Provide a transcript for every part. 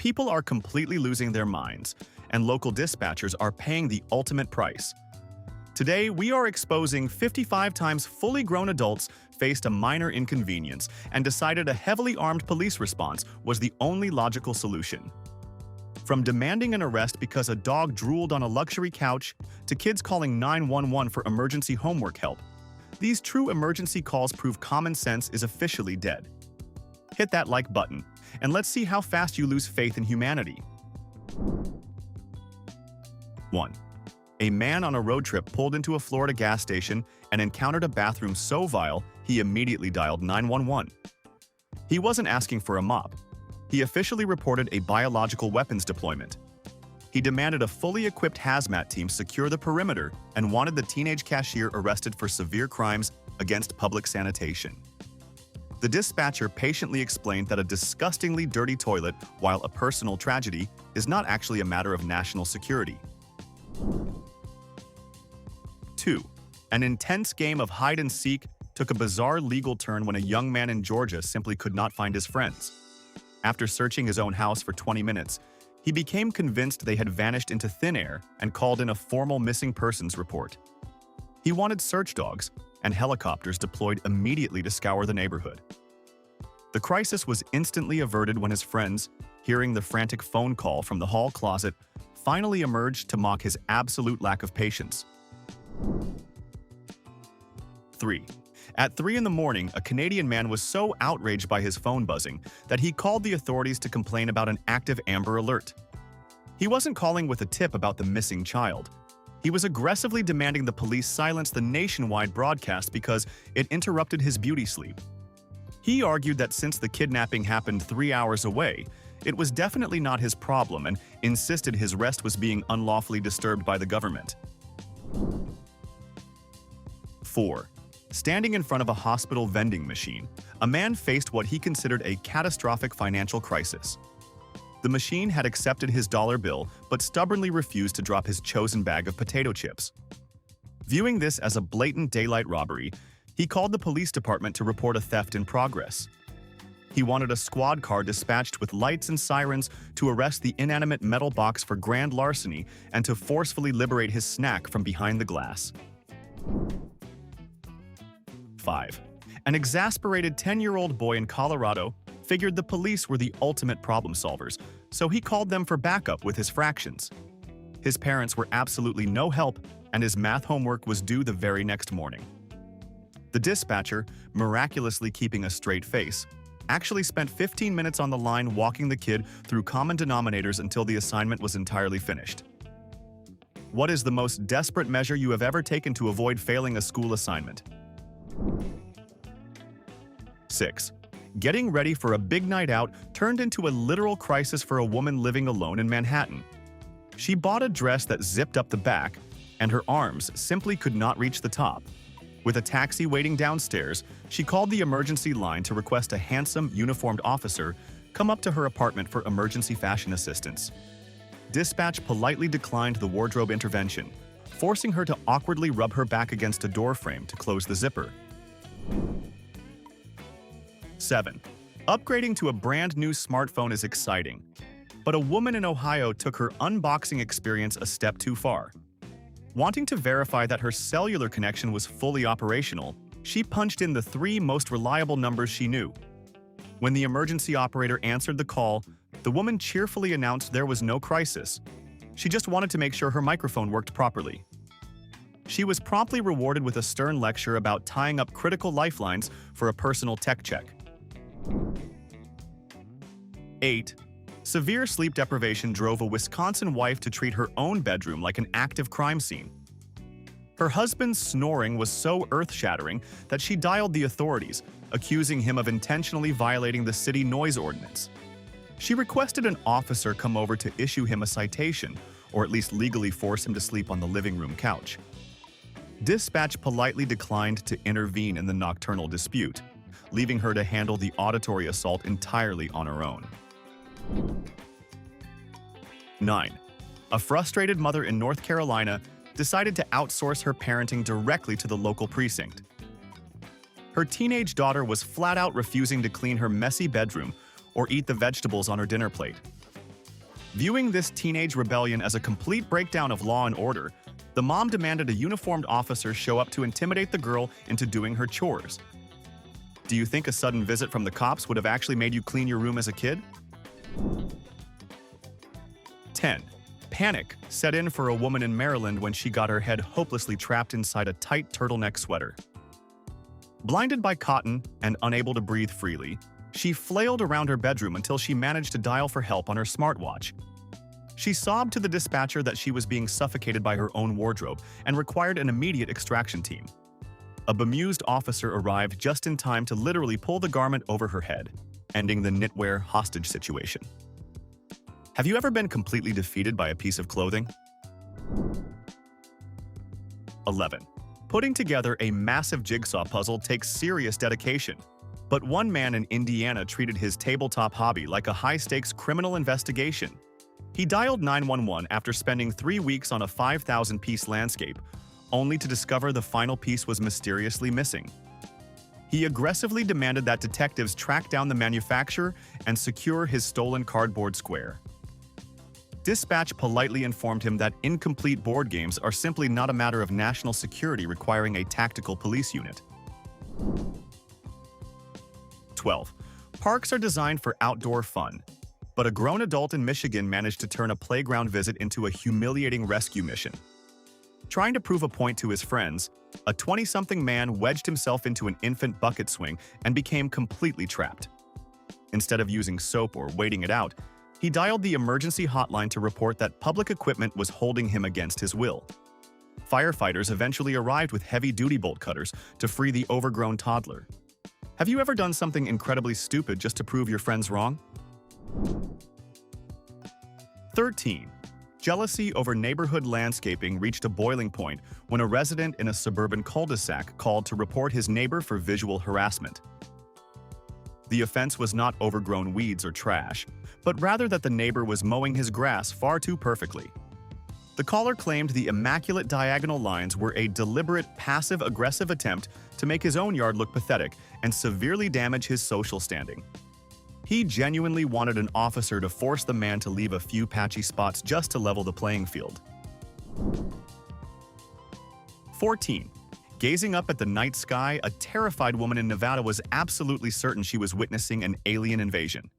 People are completely losing their minds, and local dispatchers are paying the ultimate price. Today, we are exposing 55 times fully grown adults faced a minor inconvenience and decided a heavily armed police response was the only logical solution. From demanding an arrest because a dog drooled on a luxury couch to kids calling 911 for emergency homework help, these true emergency calls prove common sense is officially dead. Hit that like button, and let's see how fast you lose faith in humanity. 1. A man on a road trip pulled into a Florida gas station and encountered a bathroom so vile he immediately dialed 911. He wasn't asking for a mop. He officially reported a biological weapons deployment. He demanded a fully equipped hazmat team secure the perimeter and wanted the teenage cashier arrested for severe crimes against public sanitation. The dispatcher patiently explained that a disgustingly dirty toilet, while a personal tragedy, is not actually a matter of national security. 2. An intense game of hide-and-seek took a bizarre legal turn when a young man in Georgia simply could not find his friends. After searching his own house for 20 minutes, he became convinced they had vanished into thin air and called in a formal missing persons report. He wanted search dogs and helicopters deployed immediately to scour the neighborhood. The crisis was instantly averted when his friends, hearing the frantic phone call from the hall closet, finally emerged to mock his absolute lack of patience. 3. At 3 in the morning, a Canadian man was so outraged by his phone buzzing that he called the authorities to complain about an active Amber Alert. He wasn't calling with a tip about the missing child. He was aggressively demanding the police silence the nationwide broadcast because it interrupted his beauty sleep. He argued that since the kidnapping happened 3 hours away, it was definitely not his problem and insisted his rest was being unlawfully disturbed by the government. 4. Standing in front of a hospital vending machine, a man faced what he considered a catastrophic financial crisis. The machine had accepted his dollar bill but stubbornly refused to drop his chosen bag of potato chips. Viewing this as a blatant daylight robbery, he called the police department to report a theft in progress. He wanted a squad car dispatched with lights and sirens to arrest the inanimate metal box for grand larceny and to forcefully liberate his snack from behind the glass. 5. An exasperated 10-year-old boy in Colorado figured the police were the ultimate problem solvers, so he called them for backup with his fractions. His parents were absolutely no help, and his math homework was due the very next morning. The dispatcher, miraculously keeping a straight face, actually spent 15 minutes on the line walking the kid through common denominators until the assignment was entirely finished. What is the most desperate measure you have ever taken to avoid failing a school assignment? 6. Getting ready for a big night out turned into a literal crisis for a woman living alone in Manhattan. She bought a dress that zipped up the back, and her arms simply could not reach the top. With a taxi waiting downstairs, she called the emergency line to request a handsome, uniformed officer come up to her apartment for emergency fashion assistance. Dispatch politely declined the wardrobe intervention, forcing her to awkwardly rub her back against a door frame to close the zipper. 7. Upgrading to a brand new smartphone is exciting, but a woman in Ohio took her unboxing experience a step too far. Wanting to verify that her cellular connection was fully operational, she punched in the 3 most reliable numbers she knew. When the emergency operator answered the call, the woman cheerfully announced there was no crisis. She just wanted to make sure her microphone worked properly. She was promptly rewarded with a stern lecture about tying up critical lifelines for a personal tech check. 8. Severe sleep deprivation drove a Wisconsin wife to treat her own bedroom like an active crime scene. Her husband's snoring was so earth-shattering that she dialed the authorities, accusing him of intentionally violating the city noise ordinance. She requested an officer come over to issue him a citation, or at least legally force him to sleep on the living room couch. Dispatch politely declined to intervene in the nocturnal dispute, leaving her to handle the auditory assault entirely on her own. 9. A frustrated mother in North Carolina decided to outsource her parenting directly to the local precinct. Her teenage daughter was flat out refusing to clean her messy bedroom or eat the vegetables on her dinner plate. Viewing this teenage rebellion as a complete breakdown of law and order, the mom demanded a uniformed officer show up to intimidate the girl into doing her chores. Do you think a sudden visit from the cops would have actually made you clean your room as a kid? 10. Panic set in for a woman in Maryland when she got her head hopelessly trapped inside a tight turtleneck sweater. Blinded by cotton and unable to breathe freely, she flailed around her bedroom until she managed to dial for help on her smartwatch. She sobbed to the dispatcher that she was being suffocated by her own wardrobe and required an immediate extraction team. A bemused officer arrived just in time to literally pull the garment over her head, ending the knitwear hostage situation. Have you ever been completely defeated by a piece of clothing? 11. Putting together a massive jigsaw puzzle takes serious dedication. But one man in Indiana treated his tabletop hobby like a high-stakes criminal investigation. He dialed 911 after spending 3 weeks on a 5,000-piece landscape, only to discover the final piece was mysteriously missing. He aggressively demanded that detectives track down the manufacturer and secure his stolen cardboard square. Dispatch politely informed him that incomplete board games are simply not a matter of national security requiring a tactical police unit. 12. Parks are designed for outdoor fun, but a grown adult in Michigan managed to turn a playground visit into a humiliating rescue mission. Trying to prove a point to his friends, a 20-something man wedged himself into an infant bucket swing and became completely trapped. Instead of using soap or waiting it out, he dialed the emergency hotline to report that public equipment was holding him against his will. Firefighters eventually arrived with heavy-duty bolt cutters to free the overgrown toddler. Have you ever done something incredibly stupid just to prove your friends wrong? 13. Jealousy over neighborhood landscaping reached a boiling point when a resident in a suburban cul-de-sac called to report his neighbor for visual harassment. The offense was not overgrown weeds or trash, but rather that the neighbor was mowing his grass far too perfectly. The caller claimed the immaculate diagonal lines were a deliberate passive-aggressive attempt to make his own yard look pathetic and severely damage his social standing. He genuinely wanted an officer to force the man to leave a few patchy spots just to level the playing field. 14. Gazing up at the night sky, a terrified woman in Nevada was absolutely certain she was witnessing an alien invasion.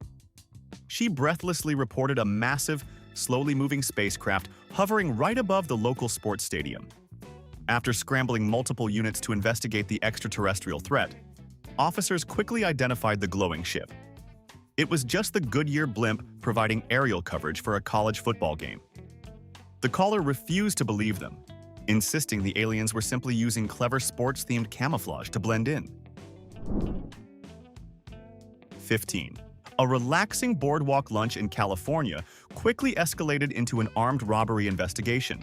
She breathlessly reported a massive, slowly moving spacecraft hovering right above the local sports stadium. After scrambling multiple units to investigate the extraterrestrial threat, officers quickly identified the glowing ship. It was just the Goodyear blimp providing aerial coverage for a college football game. The caller refused to believe them, insisting the aliens were simply using clever sports-themed camouflage to blend in. 15. A relaxing boardwalk lunch in California quickly escalated into an armed robbery investigation.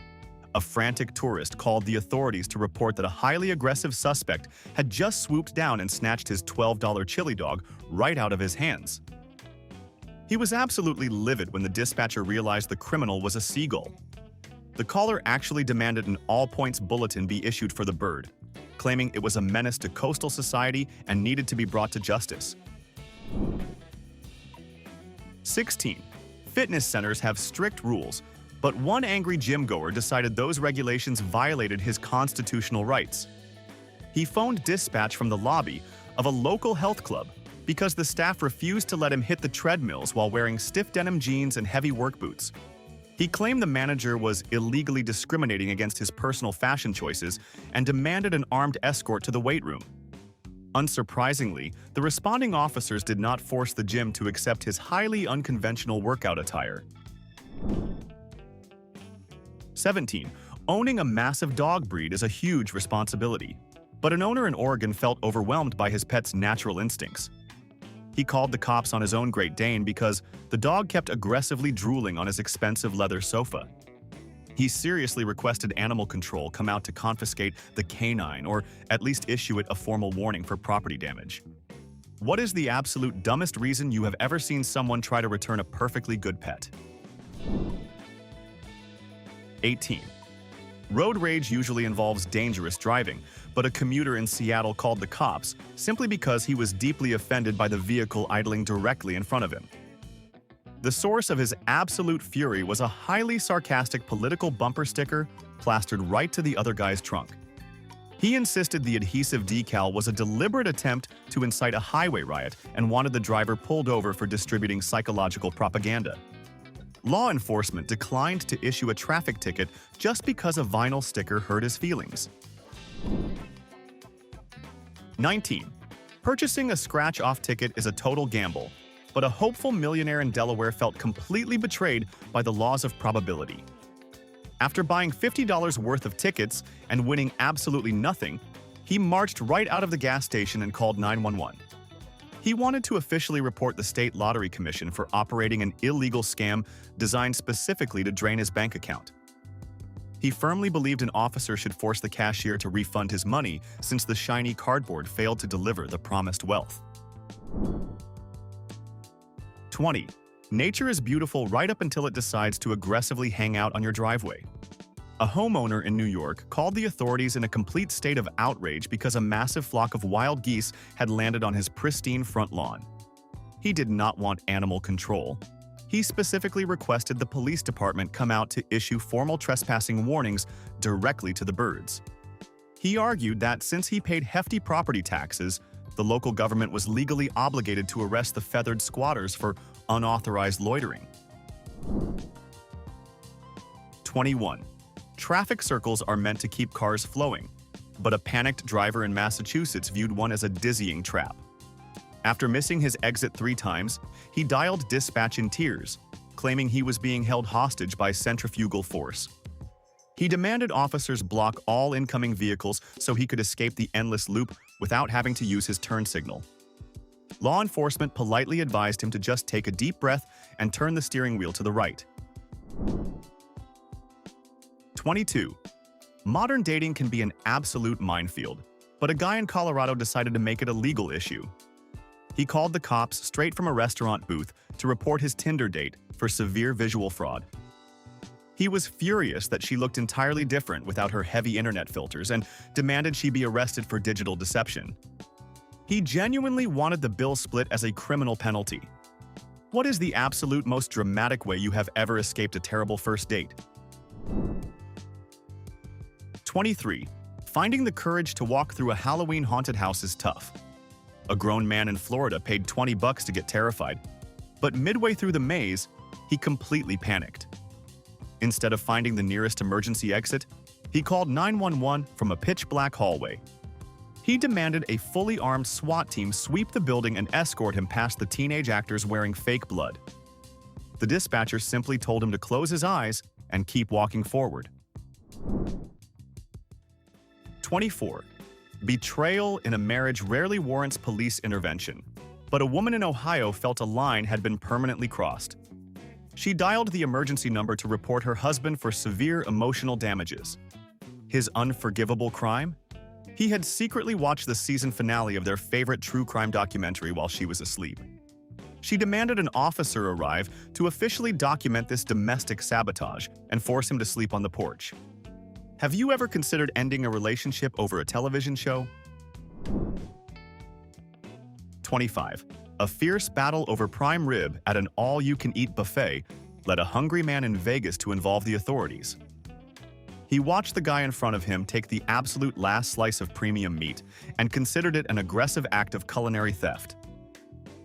A frantic tourist called the authorities to report that a highly aggressive suspect had just swooped down and snatched his $12 chili dog right out of his hands. He was absolutely livid when the dispatcher realized the criminal was a seagull. The caller actually demanded an all-points bulletin be issued for the bird, claiming it was a menace to coastal society and needed to be brought to justice. 16. Fitness centers have strict rules, but one angry gym-goer decided those regulations violated his constitutional rights. He phoned dispatch from the lobby of a local health club because the staff refused to let him hit the treadmills while wearing stiff denim jeans and heavy work boots. He claimed the manager was illegally discriminating against his personal fashion choices and demanded an armed escort to the weight room. Unsurprisingly, the responding officers did not force the gym to accept his highly unconventional workout attire. 17. Owning a massive dog breed is a huge responsibility, but an owner in Oregon felt overwhelmed by his pet's natural instincts. He called the cops on his own Great Dane because the dog kept aggressively drooling on his expensive leather sofa. He seriously requested animal control come out to confiscate the canine or at least issue it a formal warning for property damage. What is the absolute dumbest reason you have ever seen someone try to return a perfectly good pet? 18. Road rage usually involves dangerous driving, but a commuter in Seattle called the cops simply because he was deeply offended by the vehicle idling directly in front of him. The source of his absolute fury was a highly sarcastic political bumper sticker plastered right to the other guy's trunk. He insisted the adhesive decal was a deliberate attempt to incite a highway riot and wanted the driver pulled over for distributing psychological propaganda. Law enforcement declined to issue a traffic ticket just because a vinyl sticker hurt his feelings. 19. Purchasing a scratch-off ticket is a total gamble, but a hopeful millionaire in Delaware felt completely betrayed by the laws of probability. After buying $50 worth of tickets and winning absolutely nothing, he marched right out of the gas station and called 911. He wanted to officially report the State Lottery Commission for operating an illegal scam designed specifically to drain his bank account. He firmly believed an officer should force the cashier to refund his money since the shiny cardboard failed to deliver the promised wealth. 20. Nature is beautiful right up until it decides to aggressively hang out on your driveway. A homeowner in New York called the authorities in a complete state of outrage because a massive flock of wild geese had landed on his pristine front lawn. He did not want animal control. He specifically requested the police department come out to issue formal trespassing warnings directly to the birds. He argued that since he paid hefty property taxes, the local government was legally obligated to arrest the feathered squatters for unauthorized loitering. 21. Traffic circles are meant to keep cars flowing, but a panicked driver in Massachusetts viewed one as a dizzying trap. After missing his exit 3 times, he dialed dispatch in tears, claiming he was being held hostage by centrifugal force. He demanded officers block all incoming vehicles so he could escape the endless loop without having to use his turn signal. Law enforcement politely advised him to just take a deep breath and turn the steering wheel to the right. 22. Modern dating can be an absolute minefield, but a guy in Colorado decided to make it a legal issue. He called the cops straight from a restaurant booth to report his Tinder date for severe visual fraud. He was furious that she looked entirely different without her heavy internet filters and demanded she be arrested for digital deception. He genuinely wanted the bill split as a criminal penalty. What is the absolute most dramatic way you have ever escaped a terrible first date? 23. Finding the courage to walk through a Halloween haunted house is tough. A grown man in Florida paid $20 to get terrified, but midway through the maze, he completely panicked. Instead of finding the nearest emergency exit, he called 911 from a pitch-black hallway. He demanded a fully armed SWAT team sweep the building and escort him past the teenage actors wearing fake blood. The dispatcher simply told him to close his eyes and keep walking forward. 24. Betrayal in a marriage rarely warrants police intervention, but a woman in Ohio felt a line had been permanently crossed. She dialed the emergency number to report her husband for severe emotional damages. His unforgivable crime? He had secretly watched the season finale of their favorite true crime documentary while she was asleep. She demanded an officer arrive to officially document this domestic sabotage and force him to sleep on the porch. Have you ever considered ending a relationship over a television show? 25. A fierce battle over prime rib at an all-you-can-eat buffet led a hungry man in Vegas to involve the authorities. He watched the guy in front of him take the absolute last slice of premium meat and considered it an aggressive act of culinary theft.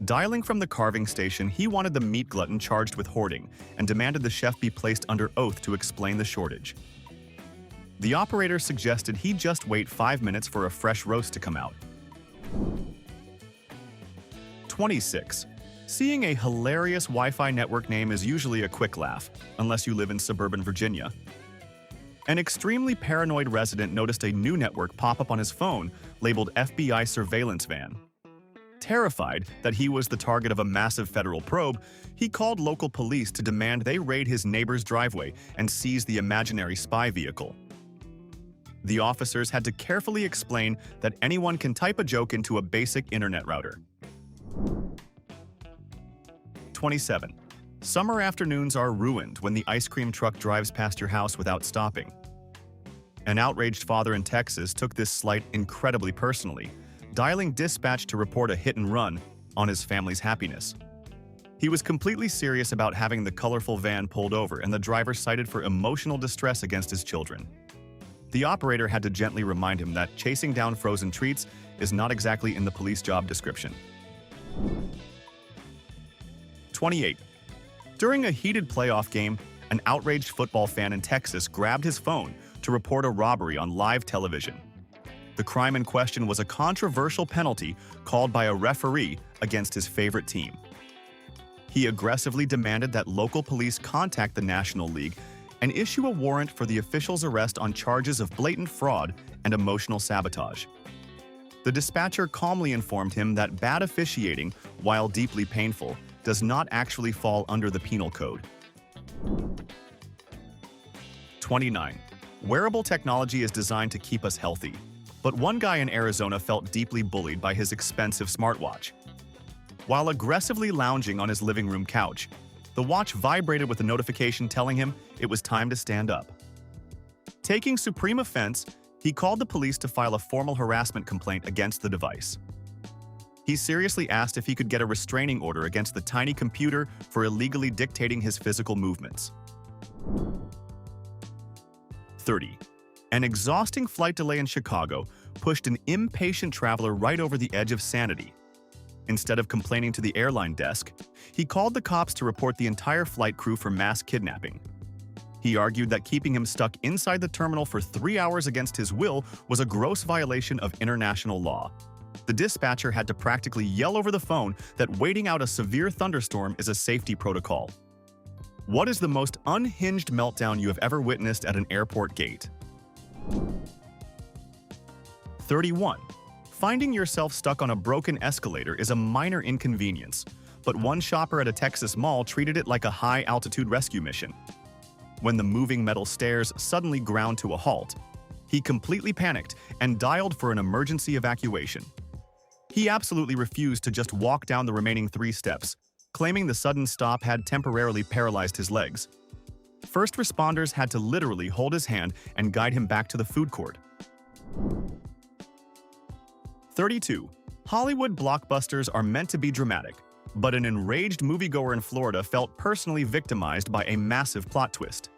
Dialing from the carving station, he wanted the meat glutton charged with hoarding and demanded the chef be placed under oath to explain the shortage. The operator suggested he just wait 5 minutes for a fresh roast to come out. 26. Seeing a hilarious Wi-Fi network name is usually a quick laugh, unless you live in suburban Virginia. An extremely paranoid resident noticed a new network pop up on his phone labeled FBI surveillance van. Terrified that he was the target of a massive federal probe, he called local police to demand they raid his neighbor's driveway and seize the imaginary spy vehicle. The officers had to carefully explain that anyone can type a joke into a basic internet router. 27. Summer afternoons are ruined when the ice cream truck drives past your house without stopping. An outraged father in Texas took this slight incredibly personally, dialing dispatch to report a hit and run on his family's happiness. He was completely serious about having the colorful van pulled over, and the driver cited for emotional distress against his children. The operator had to gently remind him that chasing down frozen treats is not exactly in the police job description. 28. During a heated playoff game, an outraged football fan in Texas grabbed his phone to report a robbery on live television. The crime in question was a controversial penalty called by a referee against his favorite team. He aggressively demanded that local police contact the National League and issue a warrant for the official's arrest on charges of blatant fraud and emotional sabotage. The dispatcher calmly informed him that bad officiating, while deeply painful, does not actually fall under the penal code. 29. Wearable technology is designed to keep us healthy, but one guy in Arizona felt deeply bullied by his expensive smartwatch. While aggressively lounging on his living room couch, the watch vibrated with a notification telling him it was time to stand up. Taking supreme offense, he called the police to file a formal harassment complaint against the device. He seriously asked if he could get a restraining order against the tiny computer for illegally dictating his physical movements. 30. An exhausting flight delay in Chicago pushed an impatient traveler right over the edge of sanity. Instead of complaining to the airline desk, he called the cops to report the entire flight crew for mass kidnapping. He argued that keeping him stuck inside the terminal for 3 hours against his will was a gross violation of international law. The dispatcher had to practically yell over the phone that waiting out a severe thunderstorm is a safety protocol. What is the most unhinged meltdown you have ever witnessed at an airport gate? 31. Finding yourself stuck on a broken escalator is a minor inconvenience, but one shopper at a Texas mall treated it like a high-altitude rescue mission. When the moving metal stairs suddenly ground to a halt, he completely panicked and dialed for an emergency evacuation. He absolutely refused to just walk down the remaining 3 steps, claiming the sudden stop had temporarily paralyzed his legs. First responders had to literally hold his hand and guide him back to the food court. 32. Hollywood blockbusters are meant to be dramatic, but an enraged moviegoer in Florida felt personally victimized by a massive plot twist.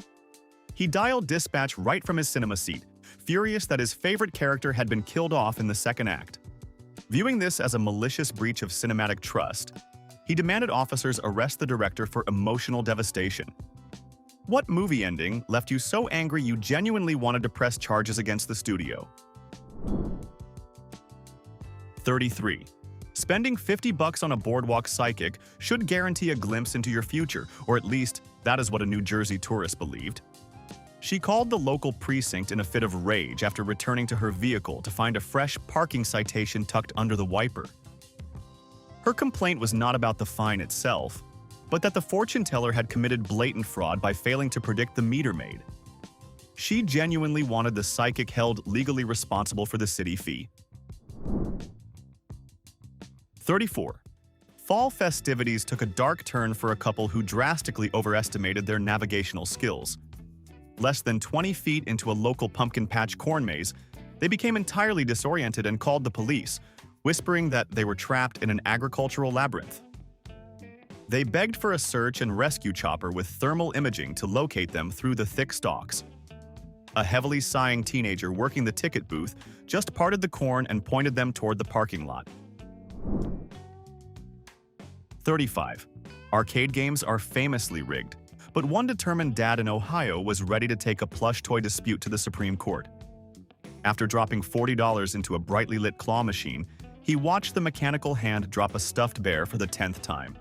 He dialed dispatch right from his cinema seat, furious that his favorite character had been killed off in the second act. Viewing this as a malicious breach of cinematic trust, he demanded officers arrest the director for emotional devastation. What movie ending left you so angry you genuinely wanted to press charges against the studio? 33. Spending $50 on a boardwalk psychic should guarantee a glimpse into your future, or at least that is what a New Jersey tourist believed. She called the local precinct in a fit of rage after returning to her vehicle to find a fresh parking citation tucked under the wiper. Her complaint was not about the fine itself, but that the fortune teller had committed blatant fraud by failing to predict the meter maid. She genuinely wanted the psychic held legally responsible for the city fee. 34. Fall festivities took a dark turn for a couple who drastically overestimated their navigational skills. Less than 20 feet into a local pumpkin patch corn maze, they became entirely disoriented and called the police, whispering that they were trapped in an agricultural labyrinth. They begged for a search and rescue chopper with thermal imaging to locate them through the thick stalks. A heavily sighing teenager working the ticket booth just parted the corn and pointed them toward the parking lot. 35. Arcade games are famously rigged, but one determined dad in Ohio was ready to take a plush toy dispute to the Supreme Court. After dropping $40 into a brightly lit claw machine, he watched the mechanical hand drop a stuffed bear for the 10th time.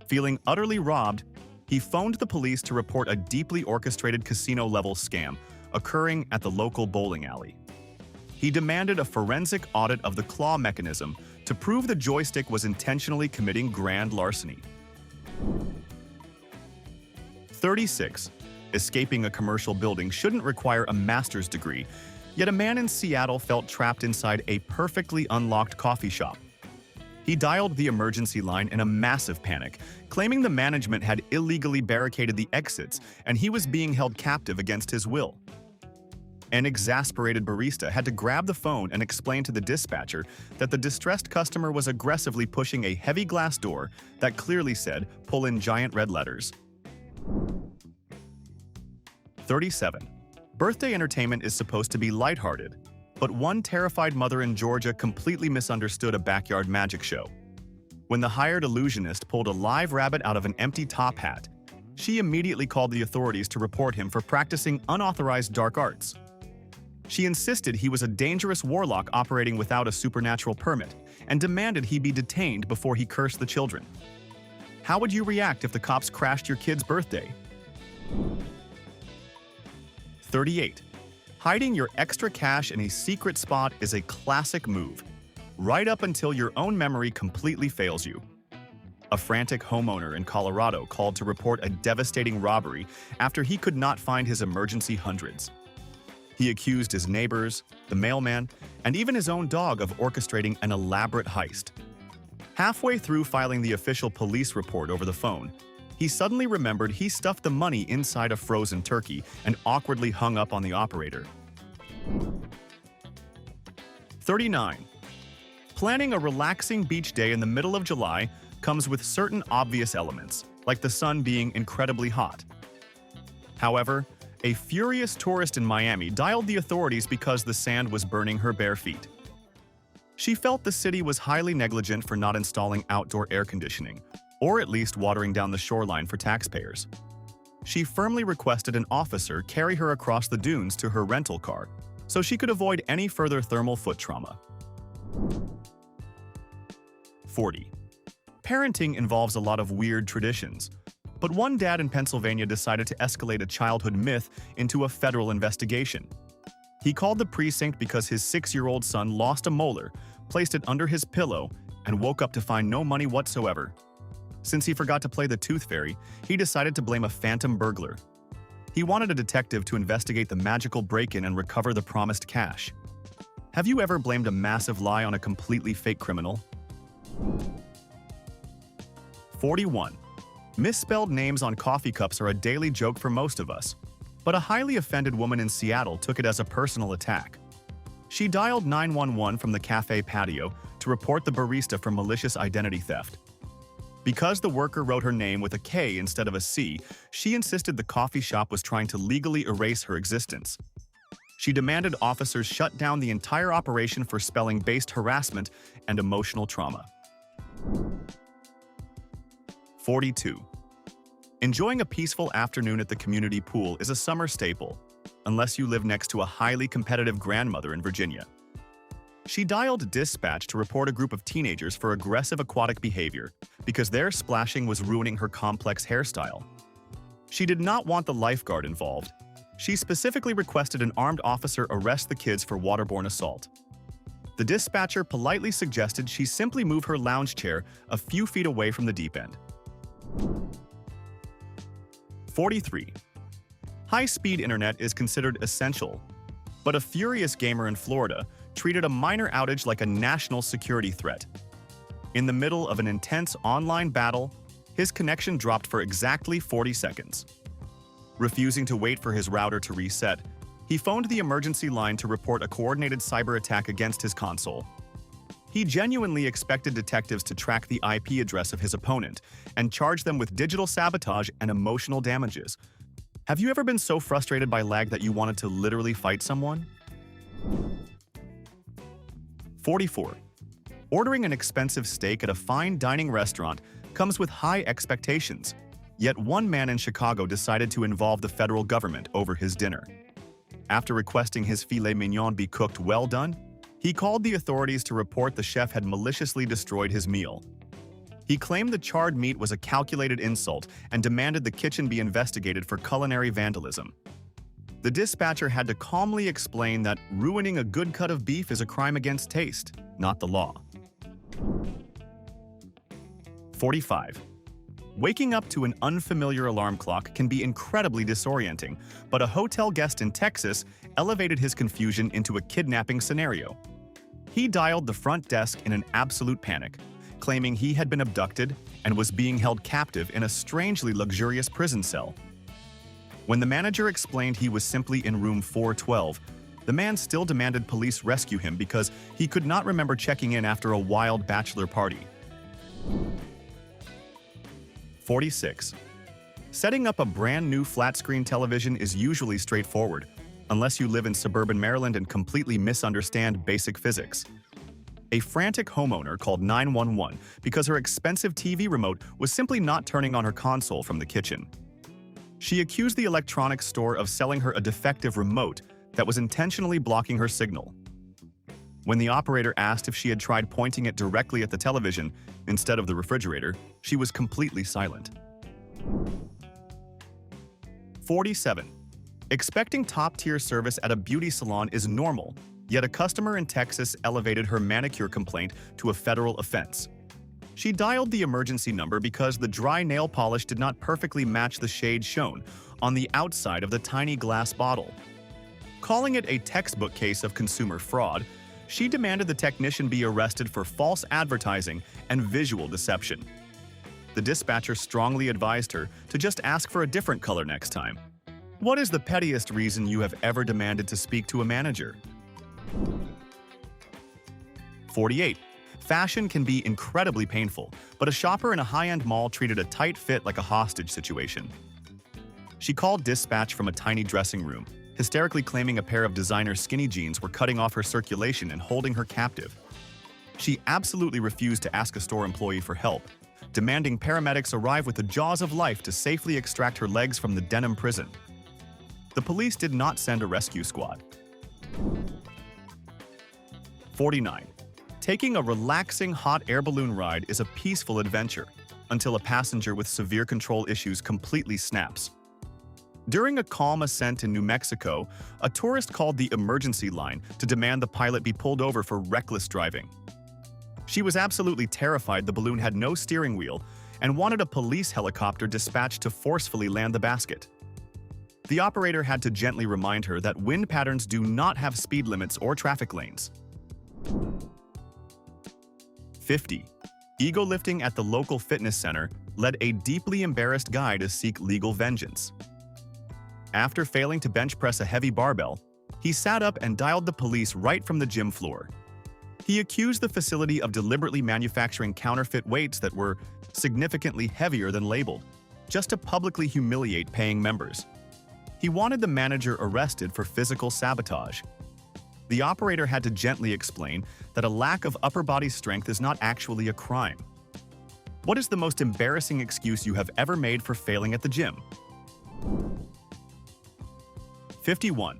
Feeling utterly robbed, he phoned the police to report a deeply orchestrated casino-level scam occurring at the local bowling alley. He demanded a forensic audit of the claw mechanism to prove the joystick was intentionally committing grand larceny. 36. Escaping a commercial building shouldn't require a master's degree, yet a man in Seattle felt trapped inside a perfectly unlocked coffee shop. He dialed the emergency line in a massive panic, claiming the management had illegally barricaded the exits and he was being held captive against his will. An exasperated barista had to grab the phone and explain to the dispatcher that the distressed customer was aggressively pushing a heavy glass door that clearly said, "Pull in giant red letters." 37. Birthday entertainment is supposed to be lighthearted, but one terrified mother in Georgia completely misunderstood a backyard magic show. When the hired illusionist pulled a live rabbit out of an empty top hat, she immediately called the authorities to report him for practicing unauthorized dark arts. She insisted he was a dangerous warlock operating without a supernatural permit and demanded he be detained before he cursed the children. How would you react if the cops crashed your kid's birthday? 38. Hiding your extra cash in a secret spot is a classic move, right up until your own memory completely fails you. A frantic homeowner in Colorado called to report a devastating robbery after he could not find his emergency hundreds. He accused his neighbors, the mailman, and even his own dog of orchestrating an elaborate heist. Halfway through filing the official police report over the phone, he suddenly remembered he stuffed the money inside a frozen turkey and awkwardly hung up on the operator. 39. Planning a relaxing beach day in the middle of July comes with certain obvious elements, like the sun being incredibly hot. However, a furious tourist in Miami dialed the authorities because the sand was burning her bare feet. She felt the city was highly negligent for not installing outdoor air conditioning, or at least watering down the shoreline for taxpayers. She firmly requested an officer carry her across the dunes to her rental car so she could avoid any further thermal foot trauma. 40. Parenting involves a lot of weird traditions, but one dad in Pennsylvania decided to escalate a childhood myth into a federal investigation. He called the precinct because his 6-year-old son lost a molar, placed it under his pillow, and woke up to find no money whatsoever. Since he forgot to play the tooth fairy, he decided to blame a phantom burglar. He wanted a detective to investigate the magical break-in and recover the promised cash. Have you ever blamed a massive lie on a completely fake criminal? 41. Misspelled names on coffee cups are a daily joke for most of us, but a highly offended woman in Seattle took it as a personal attack. She dialed 911 from the cafe patio to report the barista for malicious identity theft. Because the worker wrote her name with a K instead of a C, she insisted the coffee shop was trying to legally erase her existence. She demanded officers shut down the entire operation for spelling-based harassment and emotional trauma. 42. Enjoying a peaceful afternoon at the community pool is a summer staple, unless you live next to a highly competitive grandmother in Virginia. She dialed dispatch to report a group of teenagers for aggressive aquatic behavior because their splashing was ruining her complex hairstyle. She did not want the lifeguard involved. She specifically requested an armed officer arrest the kids for waterborne assault. The dispatcher politely suggested she simply move her lounge chair a few feet away from the deep end. 43. High-speed internet is considered essential, but a furious gamer in Florida treated a minor outage like a national security threat. In the middle of an intense online battle, his connection dropped for exactly 40 seconds. Refusing to wait for his router to reset, he phoned the emergency line to report a coordinated cyber attack against his console. He genuinely expected detectives to track the IP address of his opponent and charge them with digital sabotage and emotional damages. Have you ever been so frustrated by lag that you wanted to literally fight someone? 44. Ordering an expensive steak at a fine dining restaurant comes with high expectations, yet one man in Chicago decided to involve the federal government over his dinner. After requesting his filet mignon be cooked well done, he called the authorities to report the chef had maliciously destroyed his meal. He claimed the charred meat was a calculated insult and demanded the kitchen be investigated for culinary vandalism. The dispatcher had to calmly explain that ruining a good cut of beef is a crime against taste, not the law. 45. Waking up to an unfamiliar alarm clock can be incredibly disorienting, but a hotel guest in Texas elevated his confusion into a kidnapping scenario. He dialed the front desk in an absolute panic, claiming he had been abducted and was being held captive in a strangely luxurious prison cell. When the manager explained he was simply in room 412, The man still demanded police rescue him because he could not remember checking in after a wild bachelor party. 46. Setting up a brand new flat-screen television is usually straightforward, unless you live in suburban Maryland and completely misunderstand basic physics. A frantic homeowner called 911 because her expensive TV remote was simply not turning on her console from the kitchen. She accused the electronics store of selling her a defective remote that was intentionally blocking her signal. When the operator asked if she had tried pointing it directly at the television instead of the refrigerator, she was completely silent. 47. Expecting top-tier service at a beauty salon is normal, yet a customer in Texas elevated her manicure complaint to a federal offense. She dialed the emergency number because the dry nail polish did not perfectly match the shade shown on the outside of the tiny glass bottle. Calling it a textbook case of consumer fraud, she demanded the technician be arrested for false advertising and visual deception. The dispatcher strongly advised her to just ask for a different color next time. What is the pettiest reason you have ever demanded to speak to a manager? 48. Fashion can be incredibly painful, but a shopper in a high-end mall treated a tight fit like a hostage situation. She called dispatch from a tiny dressing room, hysterically claiming a pair of designer skinny jeans were cutting off her circulation and holding her captive. She absolutely refused to ask a store employee for help, demanding paramedics arrive with the jaws of life to safely extract her legs from the denim prison. The police did not send a rescue squad. 49. Taking a relaxing hot air balloon ride is a peaceful adventure until a passenger with severe control issues completely snaps. During a calm ascent in New Mexico, a tourist called the emergency line to demand the pilot be pulled over for reckless driving. She was absolutely terrified the balloon had no steering wheel and wanted a police helicopter dispatched to forcefully land the basket. The operator had to gently remind her that wind patterns do not have speed limits or traffic lanes. 50. Ego lifting at the local fitness center led a deeply embarrassed guy to seek legal vengeance. After failing to bench press a heavy barbell, he sat up and dialed the police right from the gym floor. He accused the facility of deliberately manufacturing counterfeit weights that were significantly heavier than labeled, just to publicly humiliate paying members. He wanted the manager arrested for physical sabotage. The operator had to gently explain that a lack of upper body strength is not actually a crime. What is the most embarrassing excuse you have ever made for failing at the gym? 51.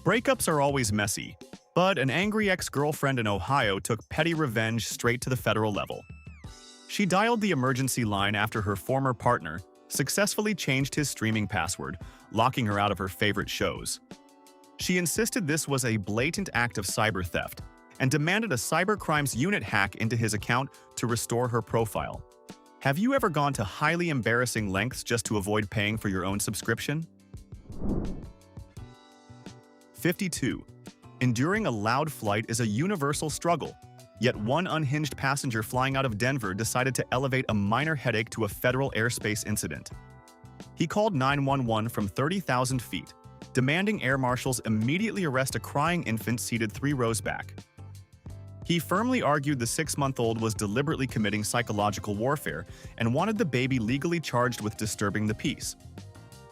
Breakups are always messy, but an angry ex-girlfriend in Ohio took petty revenge straight to the federal level. She dialed the emergency line after her former partner successfully changed his streaming password, locking her out of her favorite shows. She insisted this was a blatant act of cyber theft and demanded a cybercrimes unit hack into his account to restore her profile. Have you ever gone to highly embarrassing lengths just to avoid paying for your own subscription? 52. Enduring a loud flight is a universal struggle, yet one unhinged passenger flying out of Denver decided to elevate a minor headache to a federal airspace incident. He called 911 from 30,000 feet, demanding air marshals immediately arrest a crying infant seated 3 rows back. He firmly argued the 6-month-old was deliberately committing psychological warfare and wanted the baby legally charged with disturbing the peace.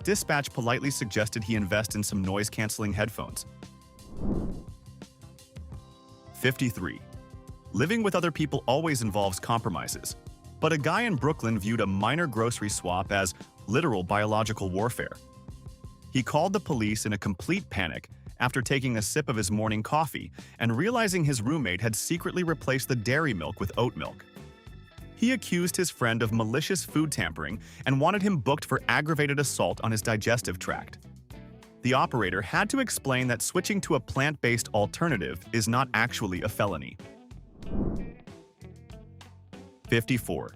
Dispatch politely suggested he invest in some noise-canceling headphones. 53. Living with other people always involves compromises, but a guy in Brooklyn viewed a minor grocery swap as literal biological warfare. He called the police in a complete panic after taking a sip of his morning coffee and realizing his roommate had secretly replaced the dairy milk with oat milk. He accused his friend of malicious food tampering and wanted him booked for aggravated assault on his digestive tract. The operator had to explain that switching to a plant-based alternative is not actually a felony. 54.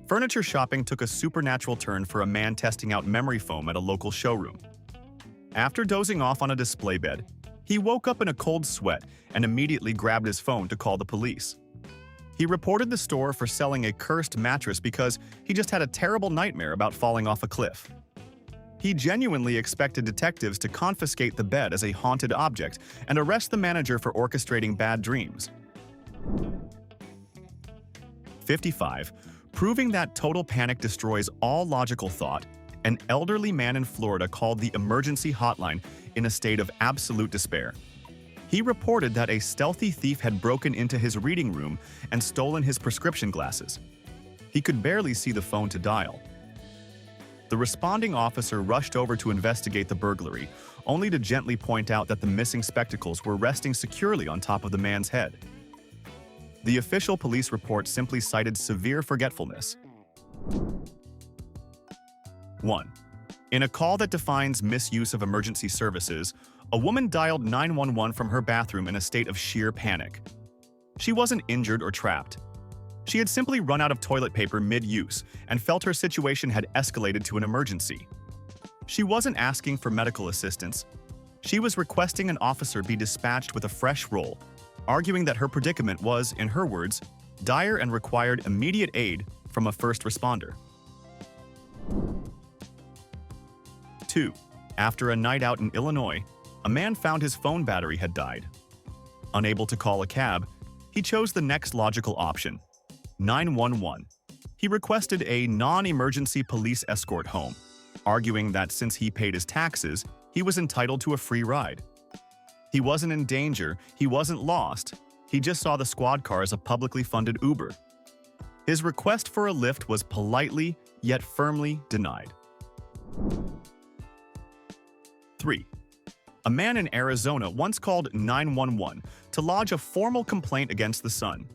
Furniture shopping took a supernatural turn for a man testing out memory foam at a local showroom. After dozing off on a display bed, he woke up in a cold sweat and immediately grabbed his phone to call the police. He reported the store for selling a cursed mattress because he just had a terrible nightmare about falling off a cliff. He genuinely expected detectives to confiscate the bed as a haunted object and arrest the manager for orchestrating bad dreams. 55. Proving that total panic destroys all logical thought, an elderly man in Florida called the emergency hotline in a state of absolute despair. He reported that a stealthy thief had broken into his reading room and stolen his prescription glasses. He could barely see the phone to dial. The responding officer rushed over to investigate the burglary, only to gently point out that the missing spectacles were resting securely on top of the man's head. The official police report simply cited severe forgetfulness. 1. In a call that defines misuse of emergency services, a woman dialed 911 from her bathroom in a state of sheer panic. She wasn't injured or trapped. She had simply run out of toilet paper mid-use and felt her situation had escalated to an emergency. She wasn't asking for medical assistance. She was requesting an officer be dispatched with a fresh roll, arguing that her predicament was, in her words, dire and required immediate aid from a first responder. 2. After a night out in Illinois, a man found his phone battery had died. Unable to call a cab, he chose the next logical option, 911. He requested a non-emergency police escort home, arguing that since he paid his taxes, he was entitled to a free ride. He wasn't in danger, he wasn't lost, he just saw the squad car as a publicly funded Uber. His request for a lift was politely, yet firmly denied. 3. A man in Arizona once called 911 to lodge a formal complaint against the sun.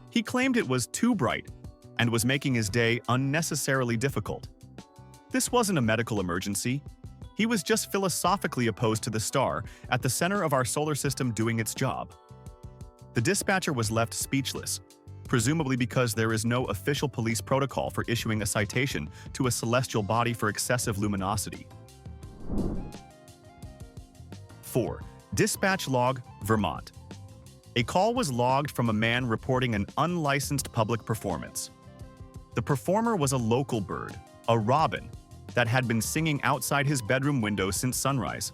He claimed it was too bright and was making his day unnecessarily difficult. This wasn't a medical emergency. He was just philosophically opposed to the star at the center of our solar system doing its job. The dispatcher was left speechless, presumably because there is no official police protocol for issuing a citation to a celestial body for excessive luminosity. 4. Dispatch log, Vermont. A call was logged from a man reporting an unlicensed public performance. The performer was a local bird, a robin, that had been singing outside his bedroom window since sunrise.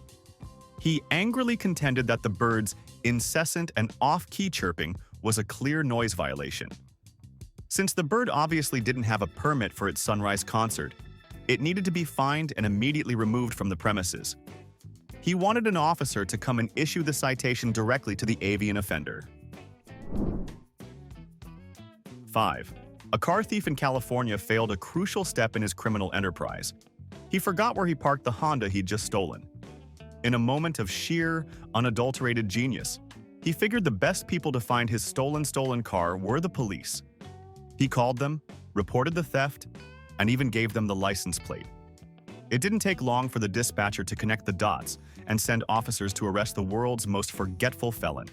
He angrily contended that the bird's incessant and off-key chirping was a clear noise violation. Since the bird obviously didn't have a permit for its sunrise concert, it needed to be fined and immediately removed from the premises. He wanted an officer to come and issue the citation directly to the avian offender. 5. A car thief in California failed a crucial step in his criminal enterprise. He forgot where he parked the Honda he'd just stolen. In a moment of sheer, unadulterated genius, he figured the best people to find his stolen car were the police. He called them, reported the theft, and even gave them the license plate. It didn't take long for the dispatcher to connect the dots and send officers to arrest the world's most forgetful felon.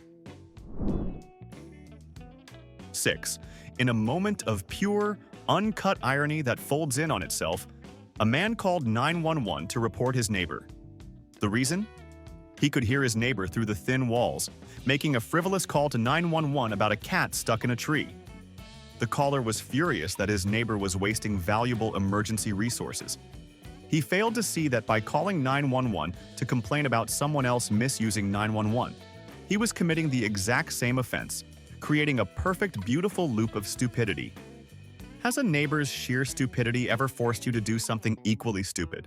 6. In a moment of pure, uncut irony that folds in on itself, a man called 911 to report his neighbor. The reason? He could hear his neighbor through the thin walls, making a frivolous call to 911 about a cat stuck in a tree. The caller was furious that his neighbor was wasting valuable emergency resources. He failed to see that by calling 911 to complain about someone else misusing 911, he was committing the exact same offense, creating a perfect, beautiful loop of stupidity. Has a neighbor's sheer stupidity ever forced you to do something equally stupid?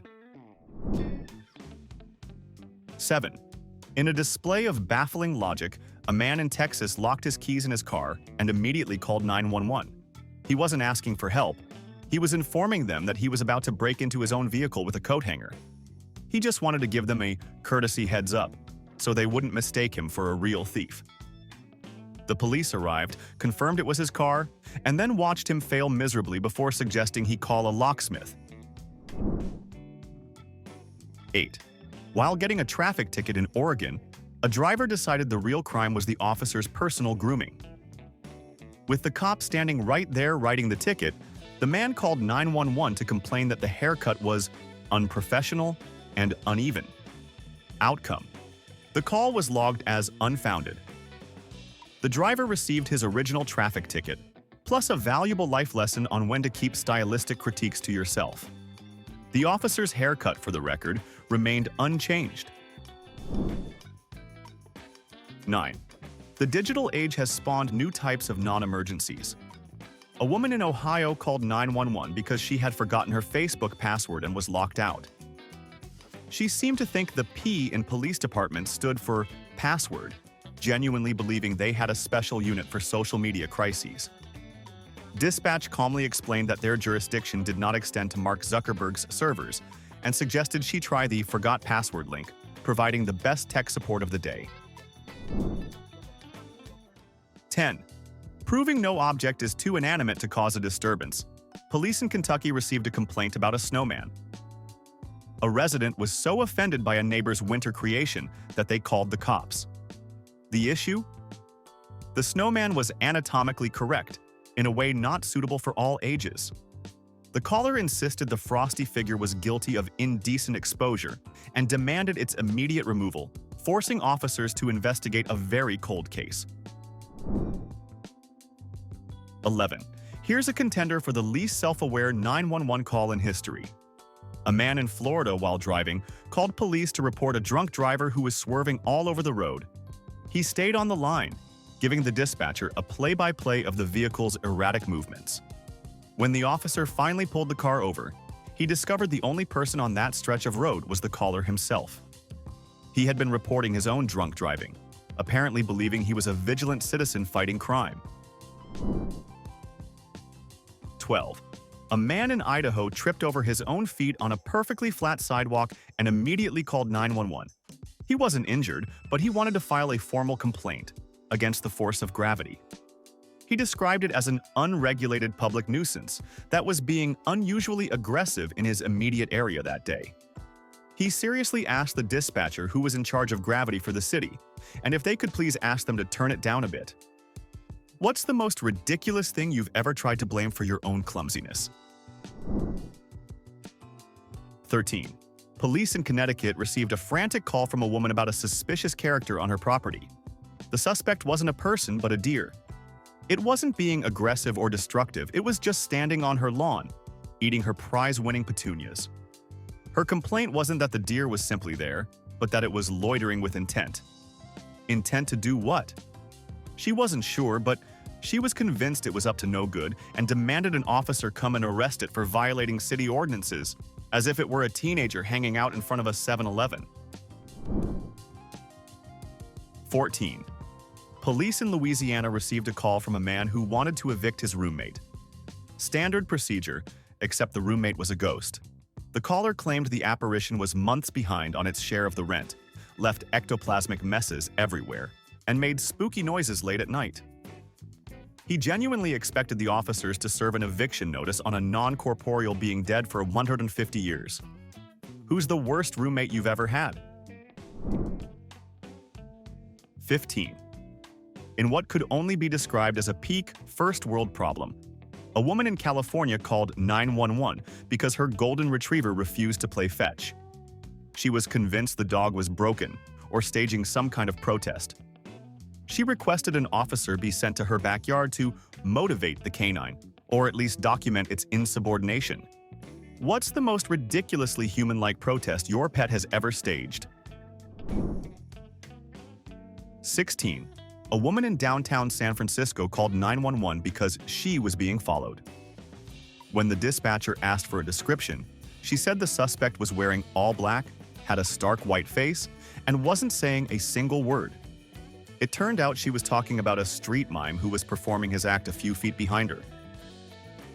7. In a display of baffling logic, a man in Texas locked his keys in his car and immediately called 911. He wasn't asking for help. He was informing them that he was about to break into his own vehicle with a coat hanger. He just wanted to give them a courtesy heads up, so they wouldn't mistake him for a real thief. The police arrived, confirmed it was his car, and then watched him fail miserably before suggesting he call a locksmith. 8. While getting a traffic ticket in Oregon, a driver decided the real crime was the officer's personal grooming. With the cop standing right there writing the ticket, the man called 911 to complain that the haircut was unprofessional and uneven. Outcome: the call was logged as unfounded. The driver received his original traffic ticket, plus a valuable life lesson on when to keep stylistic critiques to yourself. The officer's haircut, for the record, remained unchanged. 9. The digital age has spawned new types of non-emergencies. A woman in Ohio called 911 because she had forgotten her Facebook password and was locked out. She seemed to think the P in police departments stood for password, genuinely believing they had a special unit for social media crises. Dispatch calmly explained that their jurisdiction did not extend to Mark Zuckerberg's servers and suggested she try the forgot password link, providing the best tech support of the day. 10. Proving no object is too inanimate to cause a disturbance. Police in Kentucky received a complaint about a snowman. A resident was so offended by a neighbor's winter creation that they called the cops. The issue? The snowman was anatomically correct, in a way not suitable for all ages. The caller insisted the frosty figure was guilty of indecent exposure and demanded its immediate removal, forcing officers to investigate a very cold case. 11. Here's a contender for the least self-aware 911 call in history. A man in Florida, while driving, called police to report a drunk driver who was swerving all over the road. He stayed on the line, giving the dispatcher a play-by-play of the vehicle's erratic movements. When the officer finally pulled the car over, he discovered the only person on that stretch of road was the caller himself. He had been reporting his own drunk driving, apparently believing he was a vigilant citizen fighting crime. 12. A man in Idaho tripped over his own feet on a perfectly flat sidewalk and immediately called 911. He wasn't injured, but he wanted to file a formal complaint against the force of gravity. He described it as an unregulated public nuisance that was being unusually aggressive in his immediate area that day. He seriously asked the dispatcher who was in charge of gravity for the city, and if they could please ask them to turn it down a bit. What's the most ridiculous thing you've ever tried to blame for your own clumsiness? 13. Police in Connecticut received a frantic call from a woman about a suspicious character on her property. The suspect wasn't a person, but a deer. It wasn't being aggressive or destructive, it was just standing on her lawn, eating her prize-winning petunias. Her complaint wasn't that the deer was simply there, but that it was loitering with intent. Intent to do what? She wasn't sure, but she was convinced it was up to no good and demanded an officer come and arrest it for violating city ordinances, as if it were a teenager hanging out in front of a 7-Eleven. 14. Police in Louisiana received a call from a man who wanted to evict his roommate. Standard procedure, except the roommate was a ghost. The caller claimed the apparition was months behind on its share of the rent, left ectoplasmic messes everywhere, and made spooky noises late at night. He genuinely expected the officers to serve an eviction notice on a non-corporeal being dead for 150 years. Who's the worst roommate you've ever had? 15. In what could only be described as a peak first world problem, a woman in California called 911 because her golden retriever refused to play fetch. She was convinced the dog was broken or staging some kind of protest. She requested an officer be sent to her backyard to motivate the canine, or at least document its insubordination. What's the most ridiculously human-like protest your pet has ever staged? 16. A woman in downtown San Francisco called 911 because she was being followed. When the dispatcher asked for a description, she said the suspect was wearing all black, had a stark white face, and wasn't saying a single word. It turned out she was talking about a street mime who was performing his act a few feet behind her.